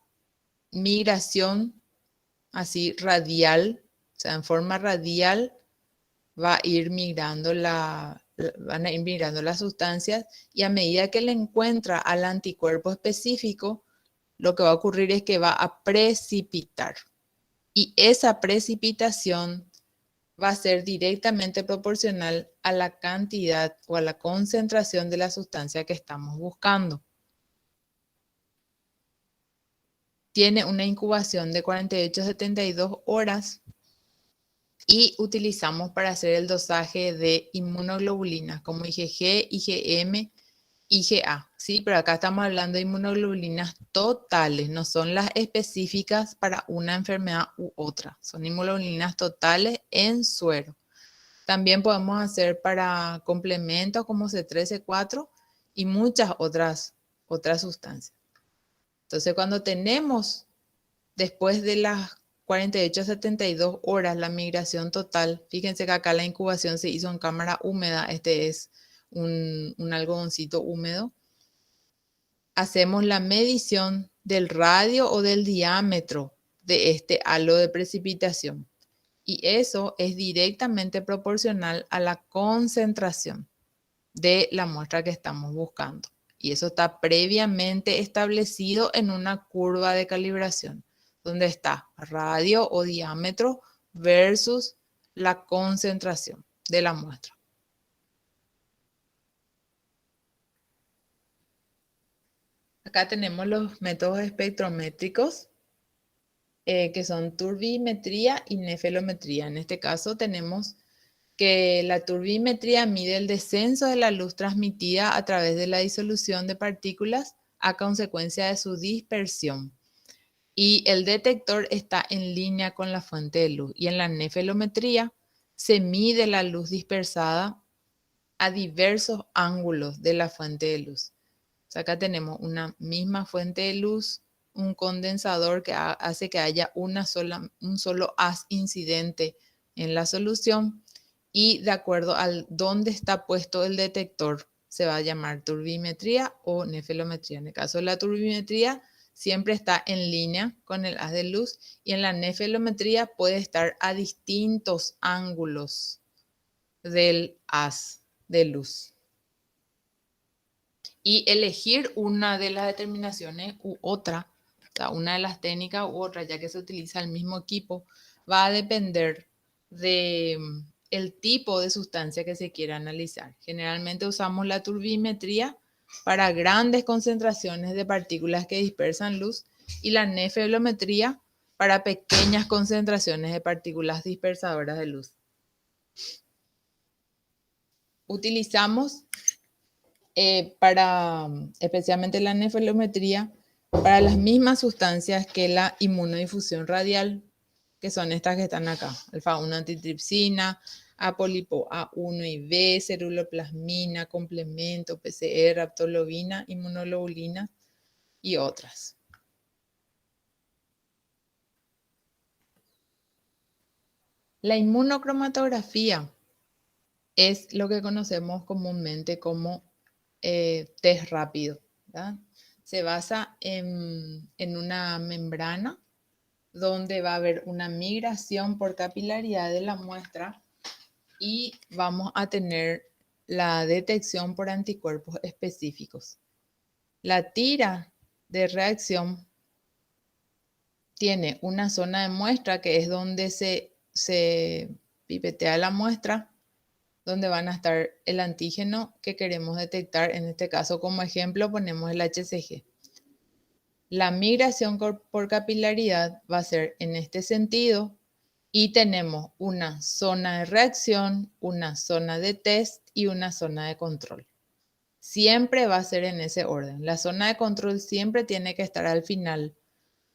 migración así radial, o sea, en forma radial va a ir migrando van a ir migrando las sustancias y a medida que le encuentra al anticuerpo específico, lo que va a ocurrir es que va a precipitar. Y esa precipitación va a ser directamente proporcional a la cantidad o a la concentración de la sustancia que estamos buscando. Tiene una incubación de 48 a 72 horas y utilizamos para hacer el dosaje de inmunoglobulinas como IgG, IgM, IgA, ¿sí? Pero acá estamos hablando de inmunoglobulinas totales, no son las específicas para una enfermedad u otra, son inmunoglobulinas totales en suero. También podemos hacer para complementos como C3, C4 y muchas otras sustancias. Entonces, cuando tenemos después de las 48 a 72 horas la migración total, fíjense que acá la incubación se hizo en cámara húmeda, este es un algodoncito húmedo. Hacemos la medición del radio o del diámetro de este halo de precipitación. Y eso es directamente proporcional a la concentración de la muestra que estamos buscando. Y eso está previamente establecido en una curva de calibración, donde está radio o diámetro versus la concentración de la muestra. Acá tenemos los métodos espectrométricos, que son turbimetría y nefelometría. En este caso tenemos que la turbimetría mide el descenso de la luz transmitida a través de la disolución de partículas a consecuencia de su dispersión. Y el detector está en línea con la fuente de luz. Y en la nefelometría se mide la luz dispersada a diversos ángulos de la fuente de luz. O sea, acá tenemos una misma fuente de luz, un condensador que hace que haya un solo haz incidente en la solución, y de acuerdo al dónde está puesto el detector se va a llamar turbimetría o nefelometría. En el caso de la turbimetría siempre está en línea con el haz de luz, y en la nefelometría puede estar a distintos ángulos del haz de luz. Y elegir una de las determinaciones u otra, o sea, una de las técnicas u otra, ya que se utiliza el mismo equipo, va a depender de el tipo de sustancia que se quiera analizar. Generalmente usamos la turbimetría para grandes concentraciones de partículas que dispersan luz y la nefelometría para pequeñas concentraciones de partículas dispersadoras de luz. Utilizamos especialmente la nefelometría, para las mismas sustancias que la inmunodifusión radial, que son estas que están acá: alfa-1 antitripsina, apolipo A1 y B, ceruloplasmina, complemento, PCR, aptoglobina, inmunoglobulina y otras. La inmunocromatografía es lo que conocemos comúnmente como test rápido, ¿verdad? Se basa en una membrana donde va a haber una migración por capilaridad de la muestra y vamos a tener la detección por anticuerpos específicos. La tira de reacción tiene una zona de muestra que es donde se pipetea la muestra, donde van a estar el antígeno que queremos detectar. En este caso, como ejemplo, ponemos el HCG. La migración por capilaridad va a ser en este sentido y tenemos una zona de reacción, una zona de test y una zona de control. Siempre va a ser en ese orden. La zona de control siempre tiene que estar al final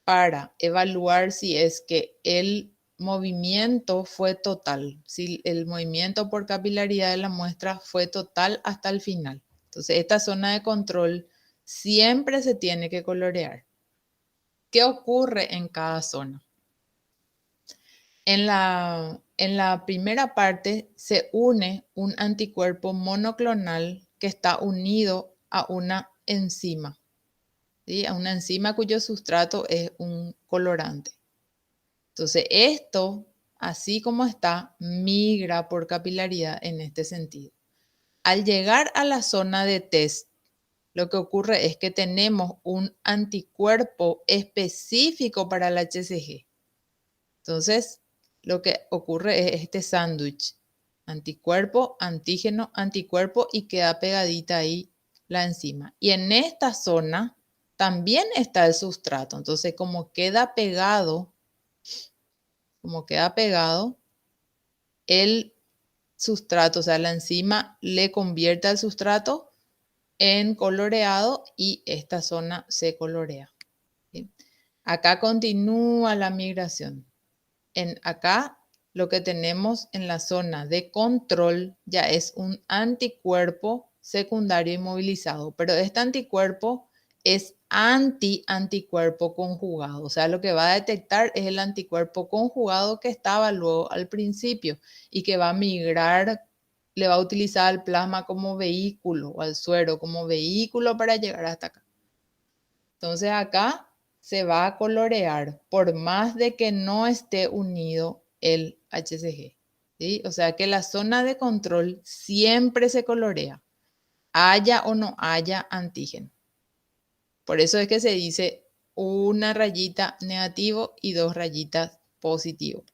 para evaluar si es que el movimiento fue total, si el movimiento por capilaridad de la muestra fue total hasta el final. Entonces, esta zona de control siempre se tiene que colorear. ¿Qué ocurre en cada zona? En la primera parte se une un anticuerpo monoclonal que está unido a una enzima, ¿sí? A una enzima cuyo sustrato es un colorante. Entonces, esto, así como está, migra por capilaridad en este sentido. Al llegar a la zona de test, lo que ocurre es que tenemos un anticuerpo específico para el HCG. Entonces, lo que ocurre es este sándwich: anticuerpo, antígeno, anticuerpo, y queda pegadita ahí la enzima. Y en esta zona también está el sustrato. Entonces, como queda pegado el sustrato, o sea, la enzima le convierte al sustrato en coloreado y esta zona se colorea, ¿sí? Acá continúa la migración. Acá lo que tenemos en la zona de control ya es un anticuerpo secundario inmovilizado, pero este anticuerpo es anticuerpo conjugado. O sea, lo que va a detectar es el anticuerpo conjugado que estaba luego al principio y que va a migrar, le va a utilizar al plasma como vehículo o al suero como vehículo para llegar hasta acá. Entonces acá se va a colorear por más de que no esté unido el HCG, ¿sí? O sea que la zona de control siempre se colorea, haya o no haya antígeno. Por eso es que se dice una rayita negativo y dos rayitas positivo.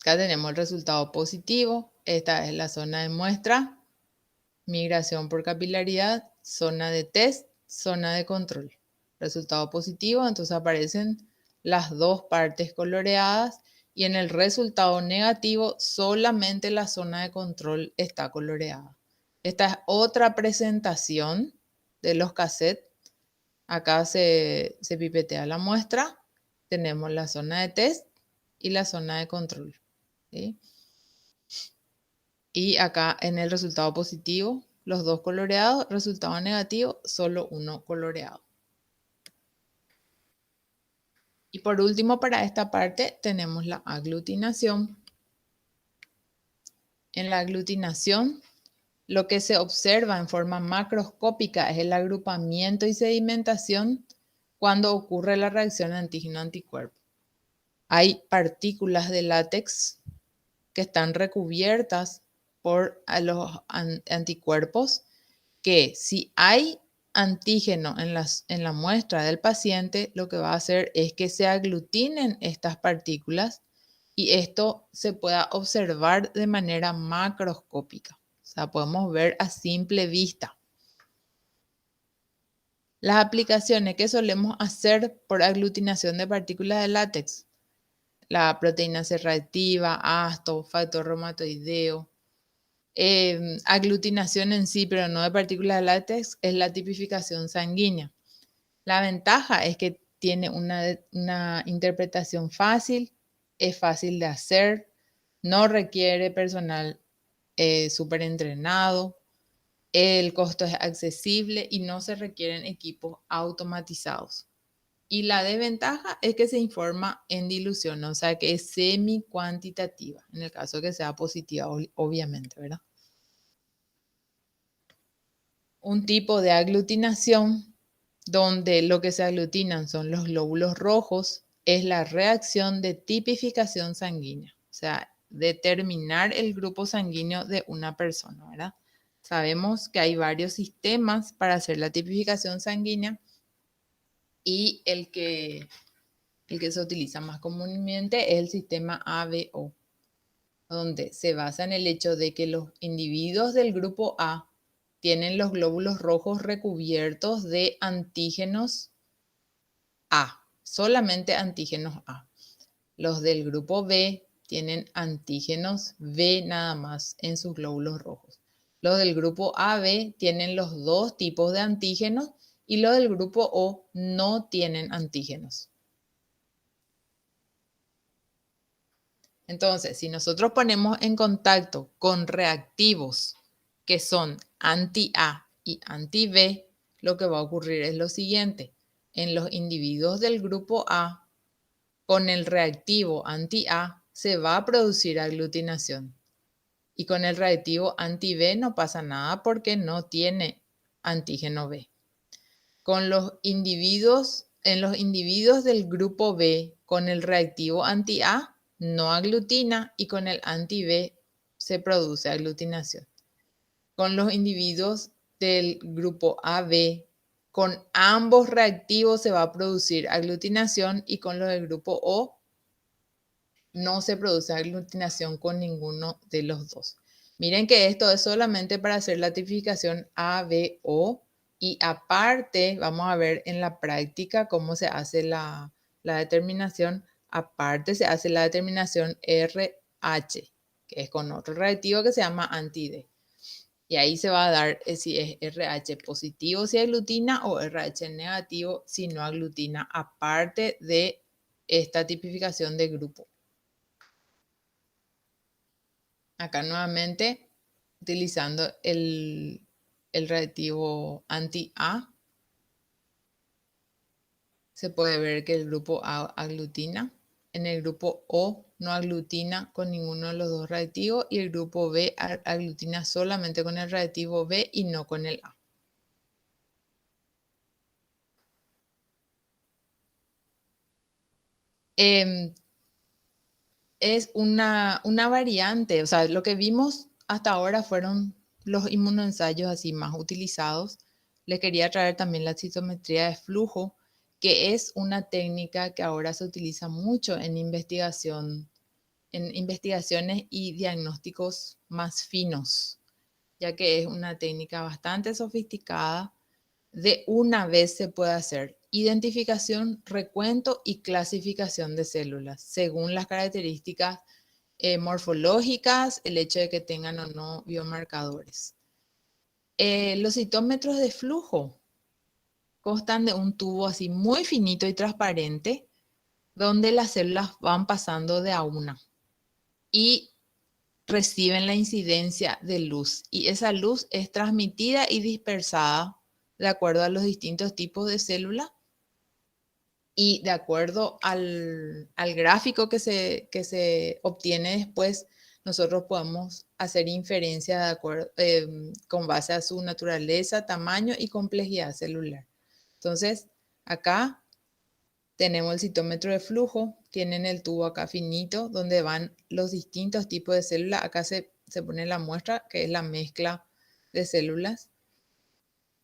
Acá tenemos el resultado positivo. Esta es la zona de muestra, migración por capilaridad, zona de test, zona de control. Resultado positivo, entonces aparecen las dos partes coloreadas, y en el resultado negativo solamente la zona de control está coloreada. Esta es otra presentación de los cassettes. Acá se pipetea la muestra, tenemos la zona de test y la zona de control, ¿sí? Y acá en el resultado positivo, los dos coloreados; resultado negativo, solo uno coloreado. Y por último, para esta parte tenemos la aglutinación. En la aglutinación, lo que se observa en forma macroscópica es el agrupamiento y sedimentación cuando ocurre la reacción antígeno-anticuerpo. Hay partículas de látex que están recubiertas por los anticuerpos, que si hay antígeno en la muestra del paciente, lo que va a hacer es que se aglutinen estas partículas y esto se pueda observar de manera macroscópica. O sea, podemos ver a simple vista. Las aplicaciones que solemos hacer por aglutinación de partículas de látex: la proteína C reactiva, ASTO, factor reumatoideo. Aglutinación en sí, pero no de partículas de látex, es la tipificación sanguínea. La ventaja es que tiene una interpretación fácil, es fácil de hacer, no requiere personal súper entrenado, el costo es accesible y no se requieren equipos automatizados. Y la desventaja es que se informa en dilución, o sea que es semi-cuantitativa, en el caso que sea positiva, obviamente, ¿verdad? Un tipo de aglutinación donde lo que se aglutinan son los glóbulos rojos es la reacción de tipificación sanguínea, o sea, determinar el grupo sanguíneo de una persona, ¿verdad? Sabemos que hay varios sistemas para hacer la tipificación sanguínea y el que se utiliza más comúnmente es el sistema ABO, donde se basa en el hecho de que los individuos del grupo A tienen los glóbulos rojos recubiertos de antígenos A, solamente antígenos A. Los del grupo B tienen antígenos B nada más en sus glóbulos rojos. Los del grupo AB tienen los dos tipos de antígenos y los del grupo O no tienen antígenos. Entonces, si nosotros ponemos en contacto con reactivos que son anti-A y anti-B, lo que va a ocurrir es lo siguiente. En los individuos del grupo A, con el reactivo anti-A, se va a producir aglutinación. Y con el reactivo anti-B no pasa nada porque no tiene antígeno B. En los individuos del grupo B, con el reactivo anti-A, no aglutina y con el anti-B se produce aglutinación. Con los individuos del grupo AB, con ambos reactivos se va a producir aglutinación y con los del grupo O no se produce aglutinación con ninguno de los dos. Miren que esto es solamente para hacer la tipificación ABO y aparte vamos a ver en la práctica cómo se hace la determinación. Aparte se hace la determinación RH, que es con otro reactivo que se llama anti-D. Y ahí se va a dar si es RH positivo si aglutina o RH negativo si no aglutina, aparte de esta tipificación de grupo. Acá nuevamente utilizando el reactivo anti-A, se puede ver que el grupo A aglutina. En el grupo O no aglutina con ninguno de los dos reactivos y el grupo B aglutina solamente con el reactivo B y no con el A. Es una variante, o sea, lo que vimos hasta ahora fueron los inmunoensayos así más utilizados. Les quería traer también la citometría de flujo, que es una técnica que ahora se utiliza mucho en investigación, en investigaciones y diagnósticos más finos, ya que es una técnica bastante sofisticada. De una vez se puede hacer identificación, recuento y clasificación de células según las características morfológicas, el hecho de que tengan o no biomarcadores. Los citómetros de flujo constan de un tubo así muy finito y transparente donde las células van pasando de a una y reciben la incidencia de luz y esa luz es transmitida y dispersada de acuerdo a los distintos tipos de células y de acuerdo al gráfico que se obtiene después, nosotros podemos hacer inferencia de acuerdo, con base a su naturaleza, tamaño y complejidad celular. Entonces, acá tenemos el citómetro de flujo, tienen el tubo acá finito donde van los distintos tipos de células. Acá se pone la muestra, que es la mezcla de células,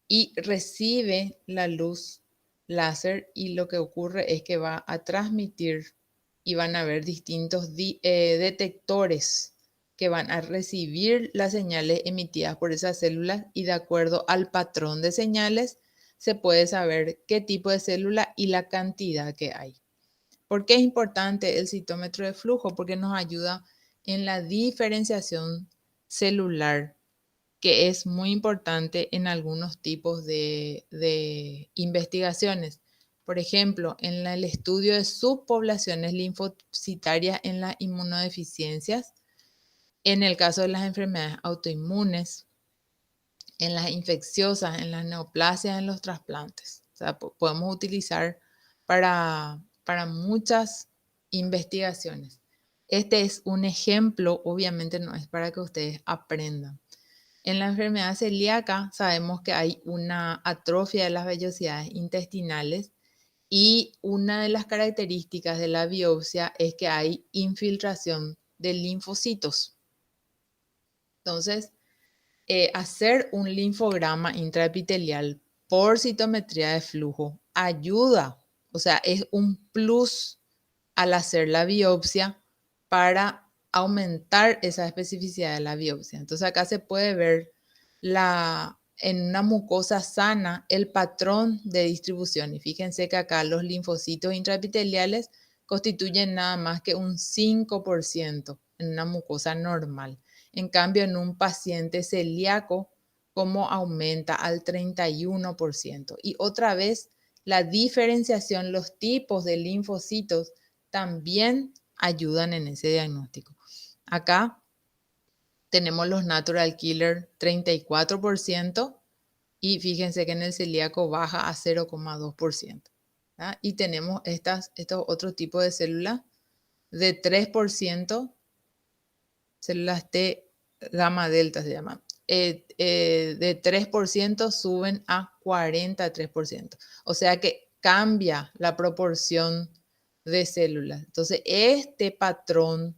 y recibe la luz láser y lo que ocurre es que va a transmitir y van a haber distintos detectores que van a recibir las señales emitidas por esas células y de acuerdo al patrón de señales se puede saber qué tipo de célula y la cantidad que hay. ¿Por qué es importante el citómetro de flujo? Porque nos ayuda en la diferenciación celular, que es muy importante en algunos tipos de investigaciones. Por ejemplo, en el estudio de subpoblaciones linfocitarias en las inmunodeficiencias, en el caso de las enfermedades autoinmunes, en las infecciosas, en las neoplasias, en los trasplantes. O sea, podemos utilizar para muchas investigaciones. Este es un ejemplo, obviamente no es para que ustedes aprendan. En la enfermedad celíaca sabemos que hay una atrofia de las vellosidades intestinales y una de las características de la biopsia es que hay infiltración de linfocitos. Entonces, hacer un linfograma intraepitelial por citometría de flujo ayuda, o sea, es un plus al hacer la biopsia para aumentar esa especificidad de la biopsia. Entonces acá se puede ver en una mucosa sana el patrón de distribución. Y fíjense que acá los linfocitos intraepiteliales constituyen nada más que un 5% en una mucosa normal. En cambio, en un paciente celíaco, como aumenta al 31%. Y otra vez, la diferenciación, los tipos de linfocitos también ayudan en ese diagnóstico. Acá tenemos los natural killer 34% y fíjense que en el celíaco baja a 0,2%. Y tenemos estos otros tipos de células de 3%, células T gamma delta se llaman. De 3% suben a 43%. O sea que cambia la proporción de células. Entonces, este patrón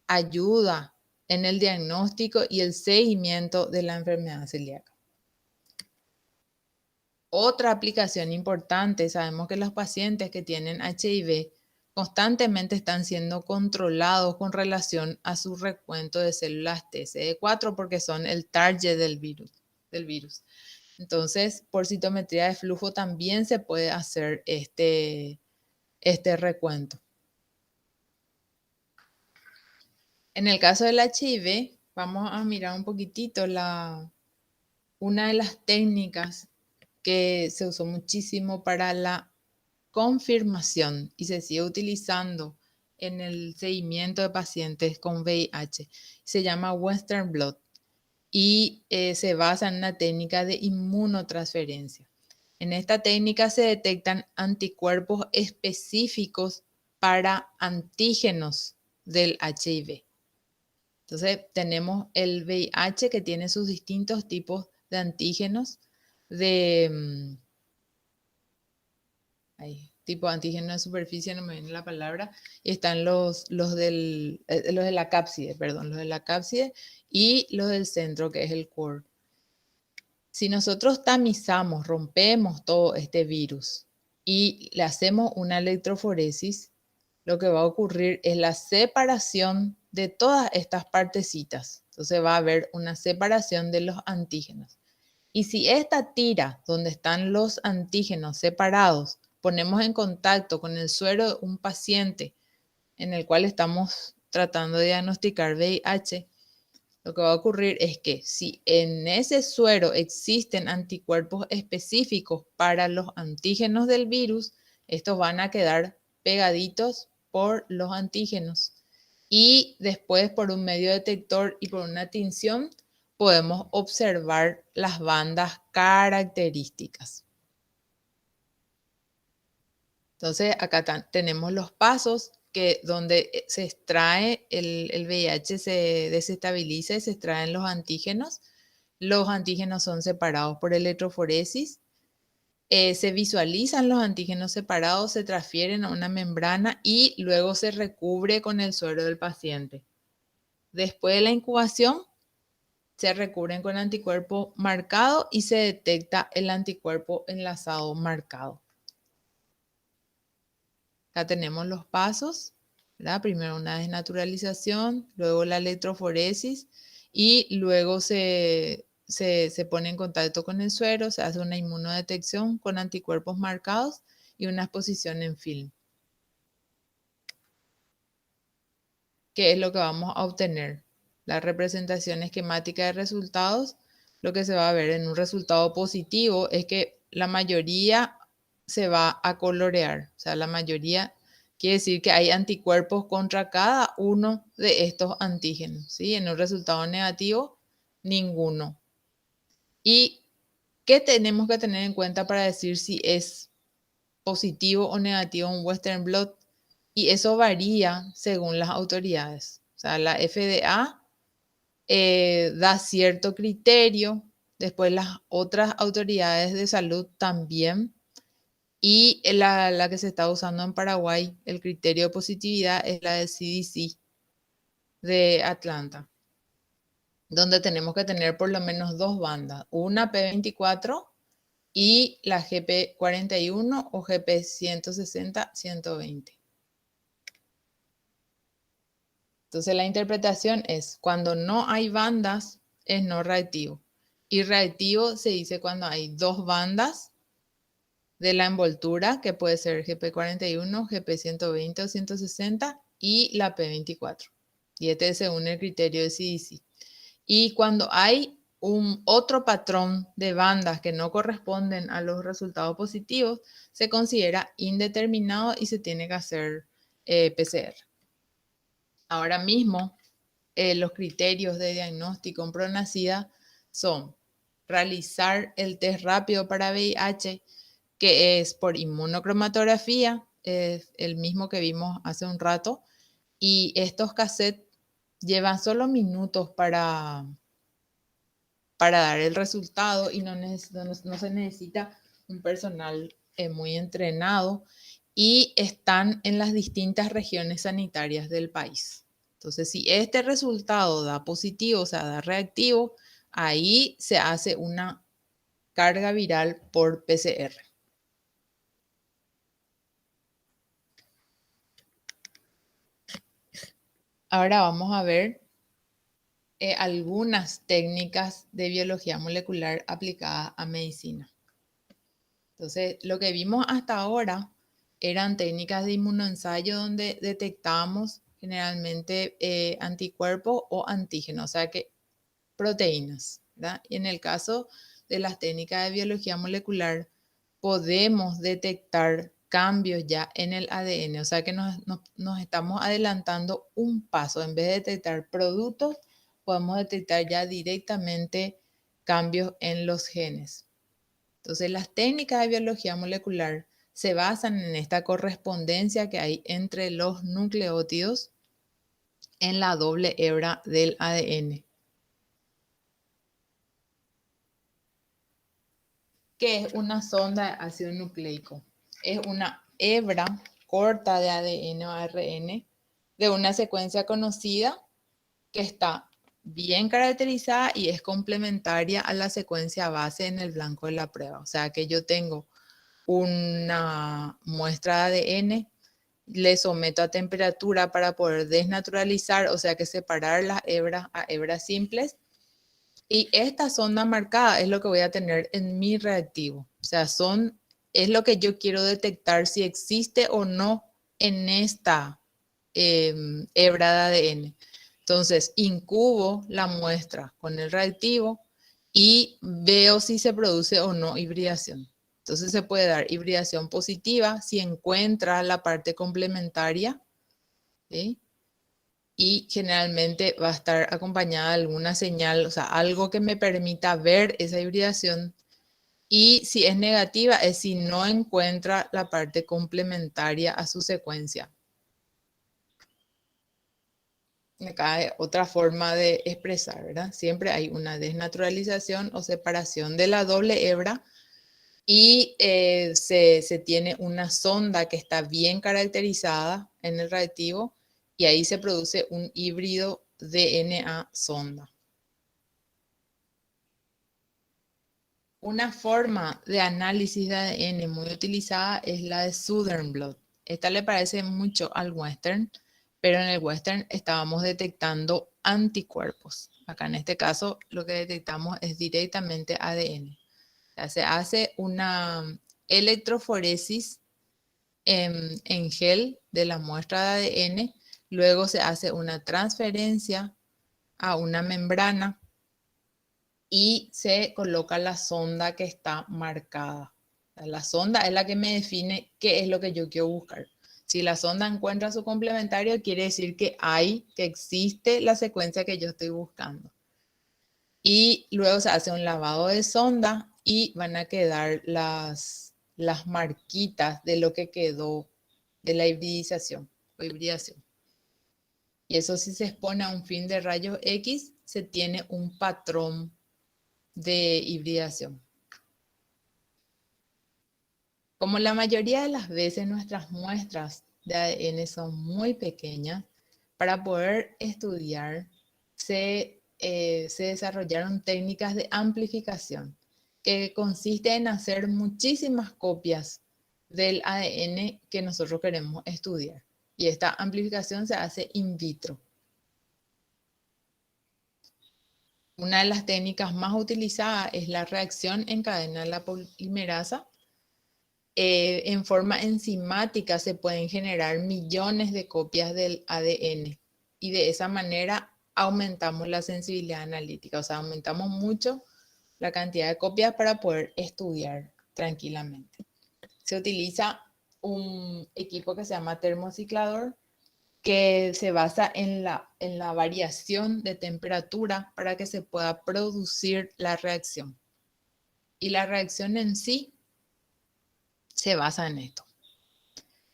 ayuda en el diagnóstico y el seguimiento de la enfermedad celíaca. Otra aplicación importante, sabemos que los pacientes que tienen HIV constantemente están siendo controlados con relación a su recuento de células TCD4 porque son el target del virus. Entonces, por citometría de flujo también se puede hacer este recuento. En el caso del HIV, vamos a mirar un poquitito una de las técnicas que se usó muchísimo para la confirmación y se sigue utilizando en el seguimiento de pacientes con VIH. Se llama Western Blot y se basa en una técnica de inmunotransferencia. En esta técnica se detectan anticuerpos específicos para antígenos del HIV. Entonces tenemos el VIH que tiene sus distintos tipos de antígenos, tipo antígeno de superficie, no me viene la palabra, y están los de la cápside, perdón, los de la cápside y los del centro, que es el core. Si nosotros tamizamos, rompemos todo este virus y le hacemos una electroforesis, lo que va a ocurrir es la separación de todas estas partecitas. Entonces va a haber una separación de los antígenos. Y si esta tira donde están los antígenos separados, ponemos en contacto con el suero de un paciente en el cual estamos tratando de diagnosticar VIH, lo que va a ocurrir es que si en ese suero existen anticuerpos específicos para los antígenos del virus, estos van a quedar pegaditos por los antígenos. Y después, por un medio detector y por una tinción, podemos observar las bandas características. Entonces, acá tenemos los pasos donde se extrae el VIH, se desestabiliza y se extraen los antígenos. Los antígenos son separados por electroforesis. Se visualizan los antígenos separados, se transfieren a una membrana y luego se recubre con el suero del paciente. Después de la incubación, se recubren con anticuerpo marcado y se detecta el anticuerpo enlazado marcado. Acá tenemos los pasos, ¿verdad? Primero una desnaturalización, luego la electroforesis y luego se pone en contacto con el suero, se hace una inmunodetección con anticuerpos marcados y una exposición en film. ¿Qué es lo que vamos a obtener? La representación esquemática de resultados. Lo que se va a ver en un resultado positivo es que la mayoría se va a colorear, o sea, la mayoría quiere decir que hay anticuerpos contra cada uno de estos antígenos, ¿sí? En un resultado negativo, ninguno. ¿Y qué tenemos que tener en cuenta para decir si es positivo o negativo un Western blot? Y eso varía según las autoridades. O sea, la FDA da cierto criterio, después las otras autoridades de salud también. Y la que se está usando en Paraguay, el criterio de positividad es la del CDC de Atlanta. donde tenemos que tener por lo menos dos bandas, una P24 y la GP41 o GP160-120. Entonces la interpretación es, cuando no hay bandas, es no reactivo. Y reactivo se dice cuando hay dos bandas de la envoltura, que puede ser GP41, GP120 o 160, y la P24. Y este es según el criterio de CDC. Y cuando hay un otro patrón de bandas que no corresponden a los resultados positivos, se considera indeterminado y se tiene que hacer PCR. Ahora mismo, los criterios de diagnóstico en pronacida son realizar el test rápido para VIH, que es por inmunocromatografía, es el mismo que vimos hace un rato, y estos cassettes llevan solo minutos para dar el resultado y no se necesita un personal muy entrenado y están en las distintas regiones sanitarias del país. Entonces, si este resultado da positivo, o sea, da reactivo, ahí se hace una carga viral por PCR. Ahora vamos a ver algunas técnicas de biología molecular aplicada a medicina. Entonces, lo que vimos hasta ahora eran técnicas de inmunoensayo donde detectamos generalmente anticuerpos o antígenos, o sea que proteínas, ¿verdad? Y en el caso de las técnicas de biología molecular, podemos detectar cambios ya en el ADN, o sea que nos estamos adelantando un paso. En vez de detectar productos, podemos detectar ya directamente cambios en los genes. Entonces, las técnicas de biología molecular se basan en esta correspondencia que hay entre los nucleótidos en la doble hebra del ADN. ¿Qué es una sonda de ácido nucleico? Es una hebra corta de ADN o ARN de una secuencia conocida que está bien caracterizada y es complementaria a la secuencia base en el blanco de la prueba. O sea que yo tengo una muestra de ADN, le someto a temperatura para poder desnaturalizar, o sea que separar las hebras a hebras simples. Y esta sonda marcada es lo que voy a tener en mi reactivo. O sea, es lo que yo quiero detectar si existe o no en esta hebra de ADN. Entonces, incubo la muestra con el reactivo y veo si se produce o no hibridación. Entonces, se puede dar hibridación positiva si encuentra la parte complementaria, ¿sí? Y generalmente va a estar acompañada de alguna señal, o sea, algo que me permita ver esa hibridación. Y si es negativa, es si no encuentra la parte complementaria a su secuencia. Acá hay otra forma de expresar, ¿verdad? Siempre hay una desnaturalización o separación de la doble hebra y se tiene una sonda que está bien caracterizada en el reactivo y ahí se produce un híbrido DNA sonda. Una forma de análisis de ADN muy utilizada es la de Southern Blot. Esta le parece mucho al Western, pero en el Western estábamos detectando anticuerpos. Acá en este caso lo que detectamos es directamente ADN. O sea, se hace una electroforesis en gel de la muestra de ADN, luego se hace una transferencia a una membrana y se coloca la sonda que está marcada. La sonda es la que me define qué es lo que yo quiero buscar. Si la sonda encuentra su complementario, quiere decir que existe la secuencia que yo estoy buscando. Y luego se hace un lavado de sonda y van a quedar las marquitas de lo que quedó de la hibridización o hibridación. Y eso, si se expone a un fin de rayos X, se tiene un patrón de hibridación. Como la mayoría de las veces nuestras muestras de ADN son muy pequeñas, para poder estudiar se se desarrollaron técnicas de amplificación, que consiste en hacer muchísimas copias del ADN que nosotros queremos estudiar. Y esta amplificación se hace in vitro. Una de las técnicas más utilizadas es la reacción en cadena de la polimerasa. En forma enzimática se pueden generar millones de copias del ADN y de esa manera aumentamos la sensibilidad analítica, o sea, aumentamos mucho la cantidad de copias para poder estudiar tranquilamente. Se utiliza un equipo que se llama termociclador, que se basa en la variación de temperatura para que se pueda producir la reacción. Y la reacción en sí se basa en esto.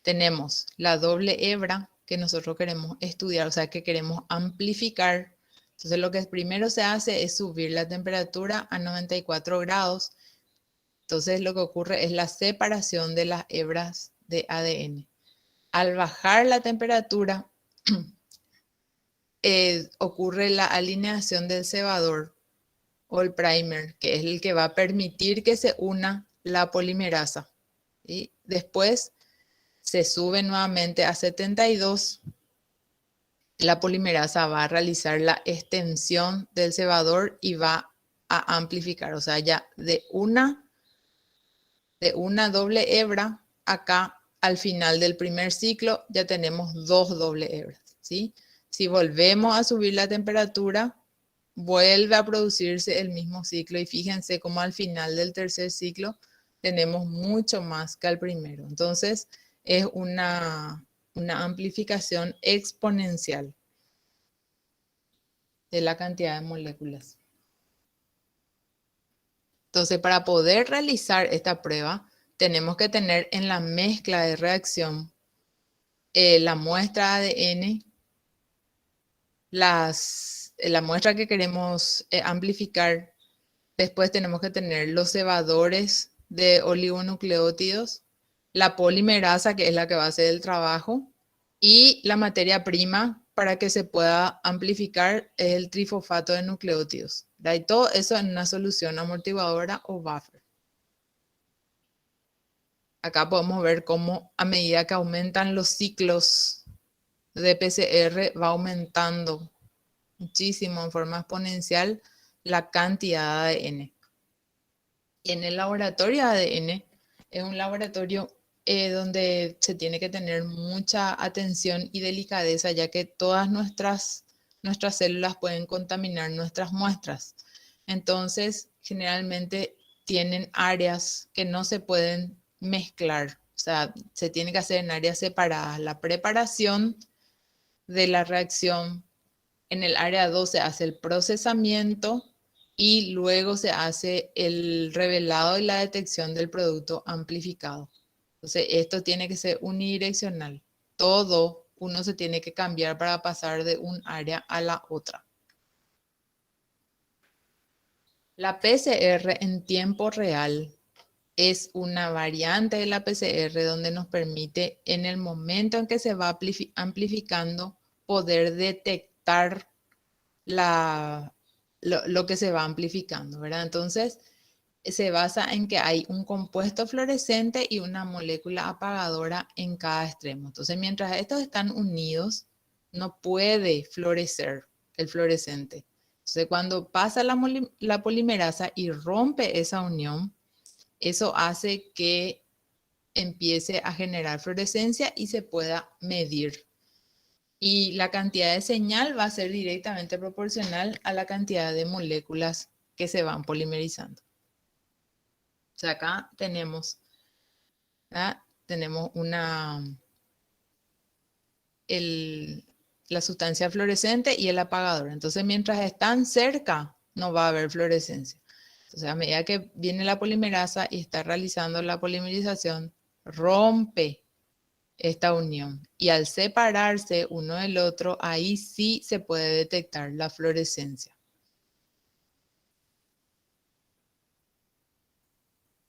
Tenemos la doble hebra que nosotros queremos estudiar, o sea, que queremos amplificar. Entonces, lo que primero se hace es subir la temperatura a 94 grados. Entonces, lo que ocurre es la separación de las hebras de ADN. Al bajar la temperatura, ocurre la alineación del cebador o el primer, que es el que va a permitir que se una la polimerasa. Y después se sube nuevamente a 72. La polimerasa va a realizar la extensión del cebador y va a amplificar. O sea, ya de una doble hebra, acá al final del primer ciclo ya tenemos dos doble hebras, ¿sí? Si volvemos a subir la temperatura, vuelve a producirse el mismo ciclo y fíjense cómo al final del tercer ciclo tenemos mucho más que al primero. Entonces es una amplificación exponencial de la cantidad de moléculas. Entonces, para poder realizar esta prueba, tenemos que tener en la mezcla de reacción la muestra ADN, la muestra que queremos amplificar. Después tenemos que tener los cebadores de oligonucleótidos, la polimerasa, que es la que va a hacer el trabajo, y la materia prima para que se pueda amplificar es el trifosfato de nucleótidos. Y todo eso en una solución amortiguadora o buffer. Acá podemos ver cómo a medida que aumentan los ciclos de PCR va aumentando muchísimo en forma exponencial la cantidad de ADN. Y en el laboratorio de ADN es un laboratorio donde se tiene que tener mucha atención y delicadeza, ya que todas nuestras células pueden contaminar nuestras muestras. Entonces, generalmente tienen áreas que no se pueden mezclar. O sea, se tiene que hacer en áreas separadas. La preparación de la reacción, en el área 2 se hace el procesamiento y luego se hace el revelado y la detección del producto amplificado. Entonces, esto tiene que ser unidireccional. Todo uno se tiene que cambiar para pasar de un área a la otra. La PCR en tiempo real es una variante de la PCR donde nos permite, en el momento en que se va amplificando, poder detectar lo que se va amplificando, ¿verdad? Entonces, se basa en que hay un compuesto fluorescente y una molécula apagadora en cada extremo. Entonces, mientras estos están unidos, no puede fluorecer el fluorescente. Entonces, cuando pasa la polimerasa y rompe esa unión, eso hace que empiece a generar fluorescencia y se pueda medir. Y la cantidad de señal va a ser directamente proporcional a la cantidad de moléculas que se van polimerizando. O sea, acá tenemos, ¿verdad? Tenemos la sustancia fluorescente y el apagador. Entonces, mientras están cerca, no va a haber fluorescencia. Entonces, a medida que viene la polimerasa y está realizando la polimerización, rompe esta unión. Y al separarse uno del otro, ahí sí se puede detectar la fluorescencia.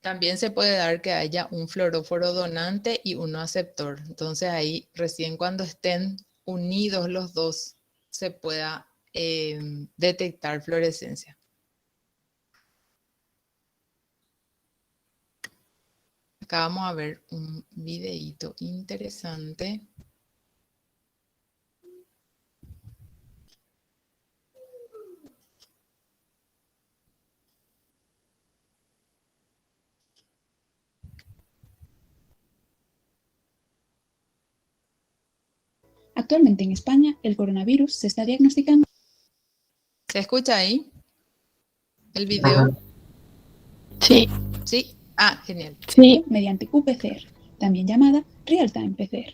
También se puede dar que haya un fluoróforo donante y uno aceptor. Entonces ahí recién cuando estén unidos los dos se pueda detectar fluorescencia. Acá vamos a ver un videíto interesante. Actualmente en España, el coronavirus se está diagnosticando. ¿Se escucha ahí el video? Sí, Sí. Ah, genial. sí. Mediante qPCR, también llamada Real-Time PCR.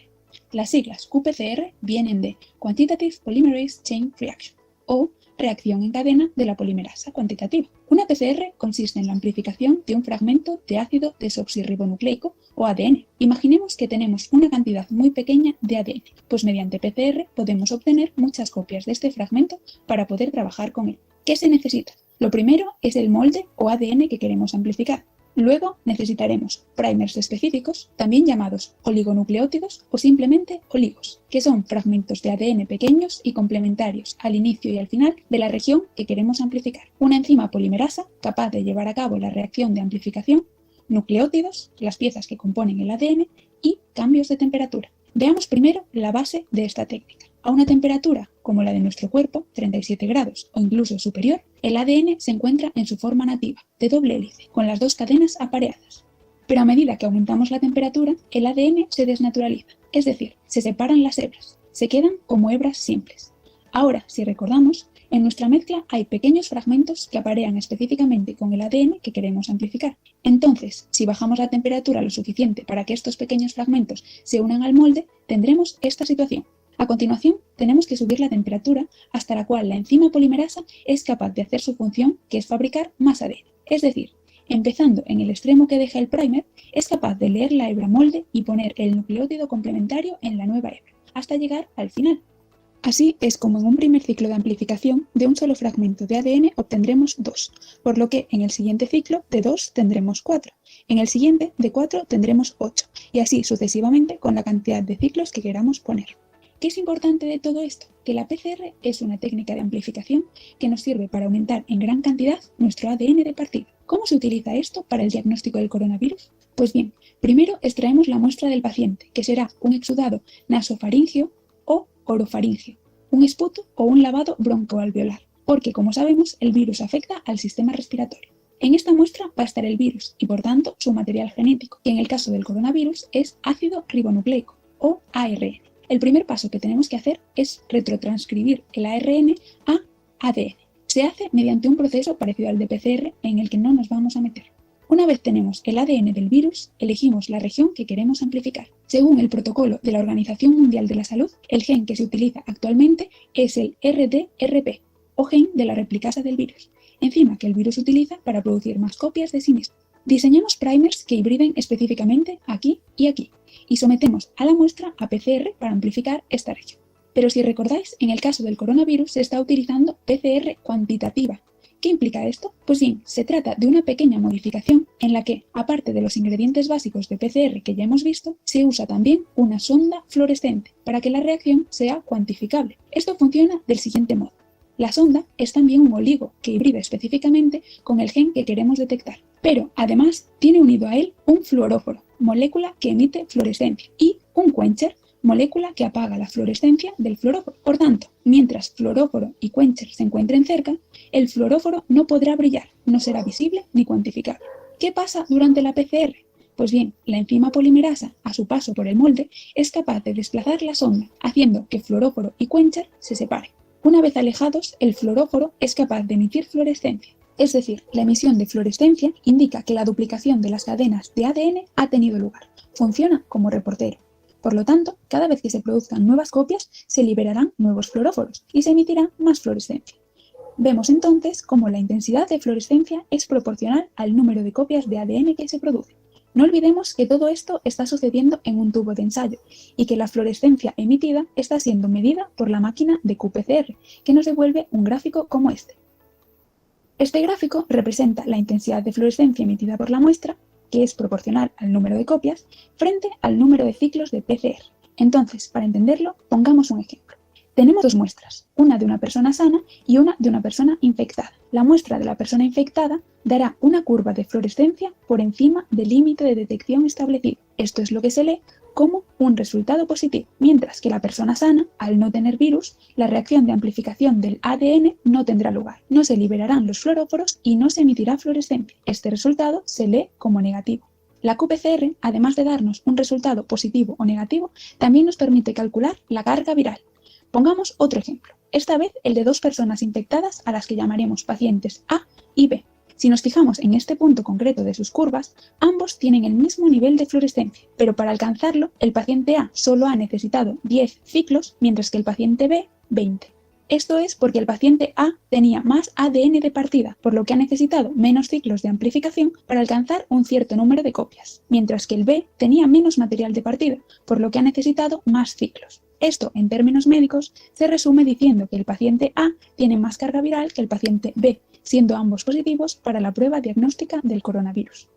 Las siglas qPCR vienen de Quantitative Polymerase Chain Reaction, o reacción en cadena de la polimerasa cuantitativa. Una PCR consiste en la amplificación de un fragmento de ácido desoxirribonucleico o ADN. Imaginemos que tenemos una cantidad muy pequeña de ADN, pues mediante PCR podemos obtener muchas copias de este fragmento para poder trabajar con él. ¿Qué se necesita? Lo primero es el molde o ADN que queremos amplificar. Luego necesitaremos primers específicos, también llamados oligonucleótidos o simplemente oligos, que son fragmentos de ADN pequeños y complementarios al inicio y al final de la región que queremos amplificar. Una enzima polimerasa capaz de llevar a cabo la reacción de amplificación, nucleótidos, las piezas que componen el ADN, y cambios de temperatura. Veamos primero la base de esta técnica. A una temperatura como la de nuestro cuerpo, 37 grados o incluso superior, el ADN se encuentra en su forma nativa, de doble hélice, con las dos cadenas apareadas. Pero a medida que aumentamos la temperatura, el ADN se desnaturaliza, es decir, se separan las hebras, se quedan como hebras simples. Ahora, si recordamos, en nuestra mezcla hay pequeños fragmentos que aparean específicamente con el ADN que queremos amplificar. Entonces, si bajamos la temperatura lo suficiente para que estos pequeños fragmentos se unan al molde, tendremos esta situación. A continuación, tenemos que subir la temperatura hasta la cual la enzima polimerasa es capaz de hacer su función, que es fabricar más ADN. Es decir, empezando en el extremo que deja el primer, es capaz de leer la hebra molde y poner el nucleótido complementario en la nueva hebra, hasta llegar al final. Así es como en un primer ciclo de amplificación, de un solo fragmento de ADN obtendremos 2, por lo que en el siguiente ciclo de 2 tendremos 4, en el siguiente de 4 tendremos 8, y así sucesivamente con la cantidad de ciclos que queramos poner. ¿Qué es importante de todo esto? Que la PCR es una técnica de amplificación que nos sirve para aumentar en gran cantidad nuestro ADN de partida. ¿Cómo se utiliza esto para el diagnóstico del coronavirus? Pues bien, primero extraemos la muestra del paciente, que será un exudado nasofaringeo o orofaringeo, un esputo o un lavado broncoalveolar, porque como sabemos el virus afecta al sistema respiratorio. En esta muestra va a estar el virus y por tanto su material genético, que en el caso del coronavirus es ácido ribonucleico o ARN. El primer paso que tenemos que hacer es retrotranscribir el ARN a ADN. Se hace mediante un proceso parecido al de PCR en el que no nos vamos a meter. Una vez tenemos el ADN del virus, elegimos la región que queremos amplificar. Según el protocolo de la Organización Mundial de la Salud, el gen que se utiliza actualmente es el RDRP, o gen de la replicasa del virus, enzima que el virus utiliza para producir más copias de sí mismo. Diseñamos primers que hibriden específicamente aquí y aquí, y sometemos a la muestra a PCR para amplificar esta región. Pero si recordáis, en el caso del coronavirus se está utilizando PCR cuantitativa. ¿Qué implica esto? Pues bien, se trata de una pequeña modificación en la que, aparte de los ingredientes básicos de PCR que ya hemos visto, se usa también una sonda fluorescente para que la reacción sea cuantificable. Esto funciona del siguiente modo. La sonda es también un oligo que hibrida específicamente con el gen que queremos detectar, pero además tiene unido a él un fluoróforo, molécula que emite fluorescencia, y un quencher, molécula que apaga la fluorescencia del fluoróforo. Por tanto, mientras fluoróforo y quencher se encuentren cerca, el fluoróforo no podrá brillar, no será visible ni cuantificable. ¿Qué pasa durante la PCR? Pues bien, la enzima polimerasa, a su paso por el molde, es capaz de desplazar la sonda, haciendo que fluoróforo y quencher se separen. Una vez alejados, el fluoróforo es capaz de emitir fluorescencia. Es decir, la emisión de fluorescencia indica que la duplicación de las cadenas de ADN ha tenido lugar. Funciona como reportero. Por lo tanto, cada vez que se produzcan nuevas copias, se liberarán nuevos fluoróforos y se emitirá más fluorescencia. Vemos entonces cómo la intensidad de fluorescencia es proporcional al número de copias de ADN que se produce. No olvidemos que todo esto está sucediendo en un tubo de ensayo y que la fluorescencia emitida está siendo medida por la máquina de qPCR, que nos devuelve un gráfico como este. Este gráfico representa la intensidad de fluorescencia emitida por la muestra, que es proporcional al número de copias, frente al número de ciclos de PCR. Entonces, para entenderlo, pongamos un ejemplo. Tenemos dos muestras, una de una persona sana y una de una persona infectada. La muestra de la persona infectada dará una curva de fluorescencia por encima del límite de detección establecido. Esto es lo que se lee como un resultado positivo, mientras que la persona sana, al no tener virus, la reacción de amplificación del ADN no tendrá lugar. No se liberarán los fluoróforos y no se emitirá fluorescencia. Este resultado se lee como negativo. La qPCR, además de darnos un resultado positivo o negativo, también nos permite calcular la carga viral. Pongamos otro ejemplo, esta vez el de dos personas infectadas a las que llamaremos pacientes A y B. Si nos fijamos en este punto concreto de sus curvas, ambos tienen el mismo nivel de fluorescencia, pero para alcanzarlo, el paciente A solo ha necesitado 10 ciclos, mientras que el paciente B, 20. Esto es porque el paciente A tenía más ADN de partida, por lo que ha necesitado menos ciclos de amplificación para alcanzar un cierto número de copias, mientras que el B tenía menos material de partida, por lo que ha necesitado más ciclos. Esto, en términos médicos, se resume diciendo que el paciente A tiene más carga viral que el paciente B, siendo ambos positivos para la prueba diagnóstica del coronavirus.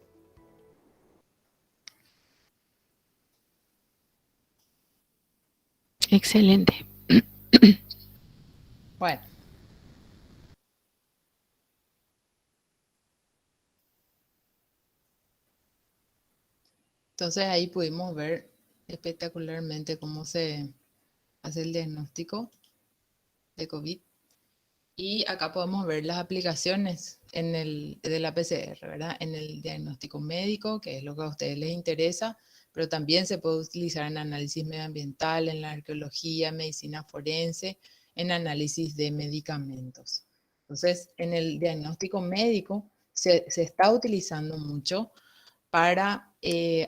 Excelente. Bueno. Entonces ahí pudimos ver espectacularmente cómo se hace el diagnóstico de COVID. Y acá podemos ver las aplicaciones de la PCR, ¿verdad? En el diagnóstico médico, que es lo que a ustedes les interesa, pero también se puede utilizar en análisis medioambiental, en la arqueología, medicina forense, en análisis de medicamentos. Entonces, en el diagnóstico médico se está utilizando mucho para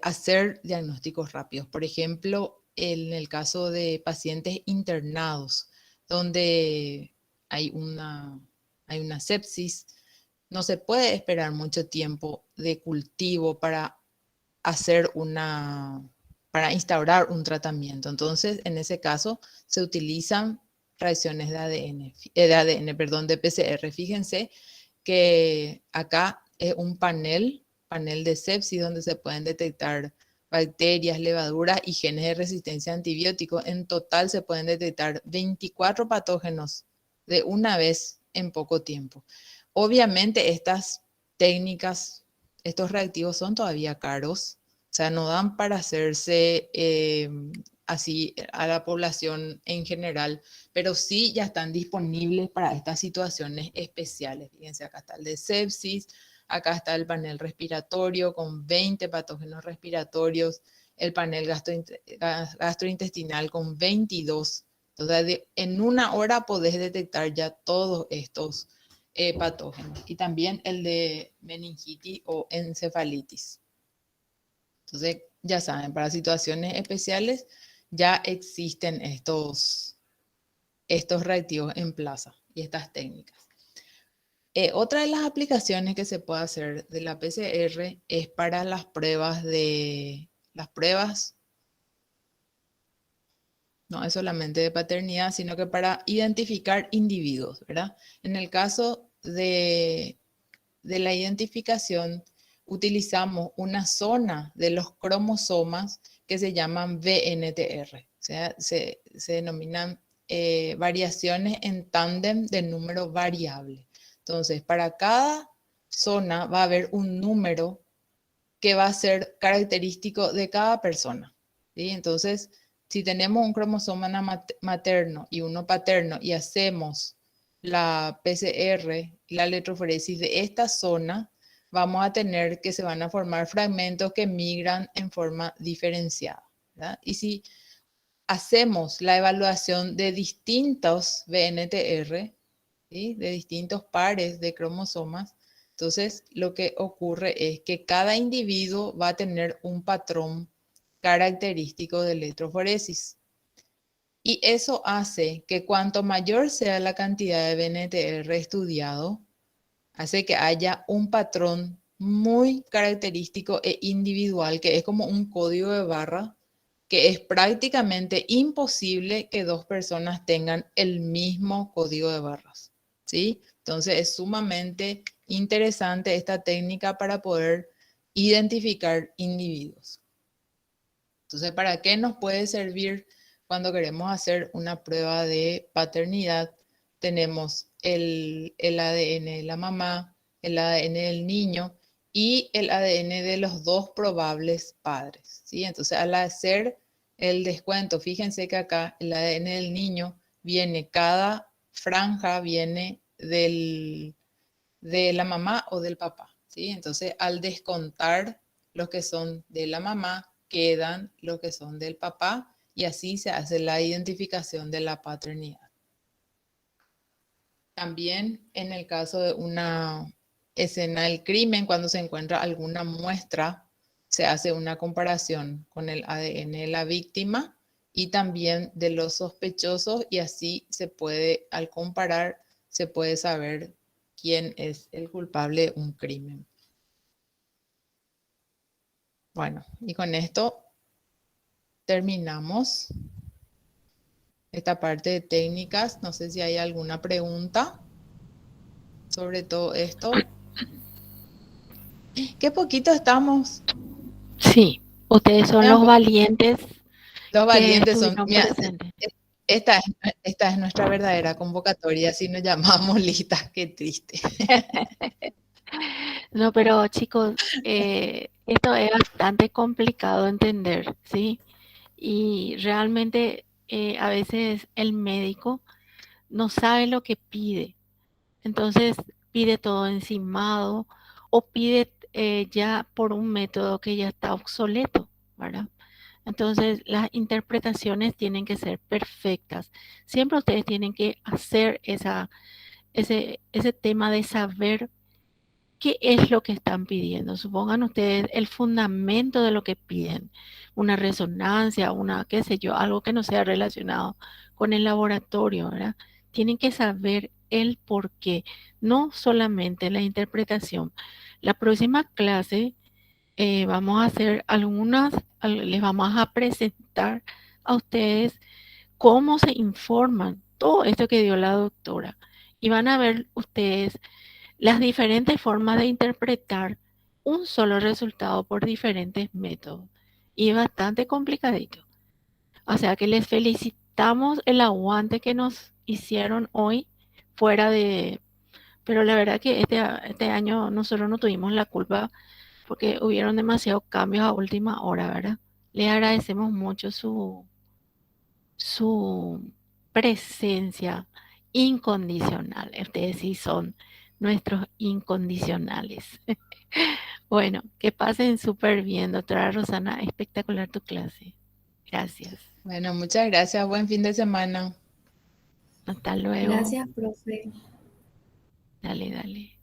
hacer diagnósticos rápidos. Por ejemplo, en el caso de pacientes internados, donde hay una sepsis, no se puede esperar mucho tiempo de cultivo para para instaurar un tratamiento. Entonces, en ese caso, se utilizan reacciones de de PCR. Fíjense que acá es un panel de sepsis donde se pueden detectar bacterias, levaduras y genes de resistencia a antibióticos. En total se pueden detectar 24 patógenos de una vez en poco tiempo. Obviamente estas técnicas, estos reactivos son todavía caros, o sea, no dan para hacerse así a la población en general, pero sí ya están disponibles para estas situaciones especiales. Fíjense, acá está el de sepsis, acá está el panel respiratorio con 20 patógenos respiratorios, el panel gastrointestinal con 22. Entonces, en una hora podés detectar ya todos estos patógenos. Y también el de meningitis o encefalitis. Entonces, ya saben, para situaciones especiales ya existen estos reactivos en plaza y estas técnicas. Otra de las aplicaciones que se puede hacer de la PCR es para las pruebas no es solamente de paternidad, sino que para identificar individuos, ¿verdad? En el caso de la identificación, utilizamos una zona de los cromosomas que se llaman VNTR, o sea, se denominan variaciones en tándem de número variable. Entonces, para cada zona va a haber un número que va a ser característico de cada persona, ¿sí? Entonces, si tenemos un cromosoma materno y uno paterno y hacemos la PCR y la electroforesis de esta zona, vamos a tener que se van a formar fragmentos que migran en forma diferenciada, ¿verdad? Y si hacemos la evaluación de distintos VNTR, ¿sí? De distintos pares de cromosomas, entonces lo que ocurre es que cada individuo va a tener un patrón característico de electroforesis. Y eso hace que cuanto mayor sea la cantidad de VNTR estudiado, hace que haya un patrón muy característico e individual, que es como un código de barra, que es prácticamente imposible que dos personas tengan el mismo código de barras, ¿sí? Entonces es sumamente interesante esta técnica para poder identificar individuos. Entonces, ¿para qué nos puede servir cuando queremos hacer una prueba de paternidad, tenemos el ADN de la mamá, el ADN del niño y el ADN de los dos probables padres, ¿sí? Entonces, al hacer el descuento, fíjense que acá el ADN del niño viene, cada franja viene de la mamá o del papá, ¿sí? Entonces, al descontar los que son de la mamá, quedan los que son del papá y así se hace la identificación de la paternidad. También en el caso de una escena del crimen, cuando se encuentra alguna muestra, se hace una comparación con el ADN de la víctima y también de los sospechosos y así se puede, al comparar, se puede saber quién es el culpable de un crimen. Bueno, y con esto terminamos esta parte de técnicas. No sé si hay alguna pregunta sobre todo esto. Qué poquito estamos. Sí, ustedes son los valientes Los que valientes son. estuvieron Mira, presentes. esta es nuestra verdadera convocatoria, si nos llamamos listas, qué triste. No, pero chicos, esto es bastante complicado de entender, ¿sí? Y realmente a veces el médico no sabe lo que pide. Entonces pide todo encimado o pide ya por un método que ya está obsoleto, ¿verdad? Entonces las interpretaciones tienen que ser perfectas. Siempre ustedes tienen que hacer ese tema de saber qué es lo que están pidiendo. Supongan ustedes el fundamento de lo que piden, una resonancia, una, qué sé yo, algo que no sea relacionado con el laboratorio, ¿verdad? Tienen que saber el por qué, no solamente la interpretación. La próxima clase vamos a hacer les vamos a presentar a ustedes cómo se informan todo esto que dio la doctora. Y van a ver ustedes las diferentes formas de interpretar un solo resultado por diferentes métodos. Y es bastante complicadito. O sea que les felicitamos el aguante que nos hicieron hoy fuera de... Pero la verdad que este año nosotros no tuvimos la culpa porque hubieron demasiados cambios a última hora, ¿verdad? Les agradecemos mucho su presencia incondicional. Ustedes sí son nuestros incondicionales. Bueno, que pasen súper bien, doctora Rosana. Espectacular tu clase. Gracias. Bueno, muchas gracias. Buen fin de semana. Hasta luego. Gracias, profe. Dale, dale.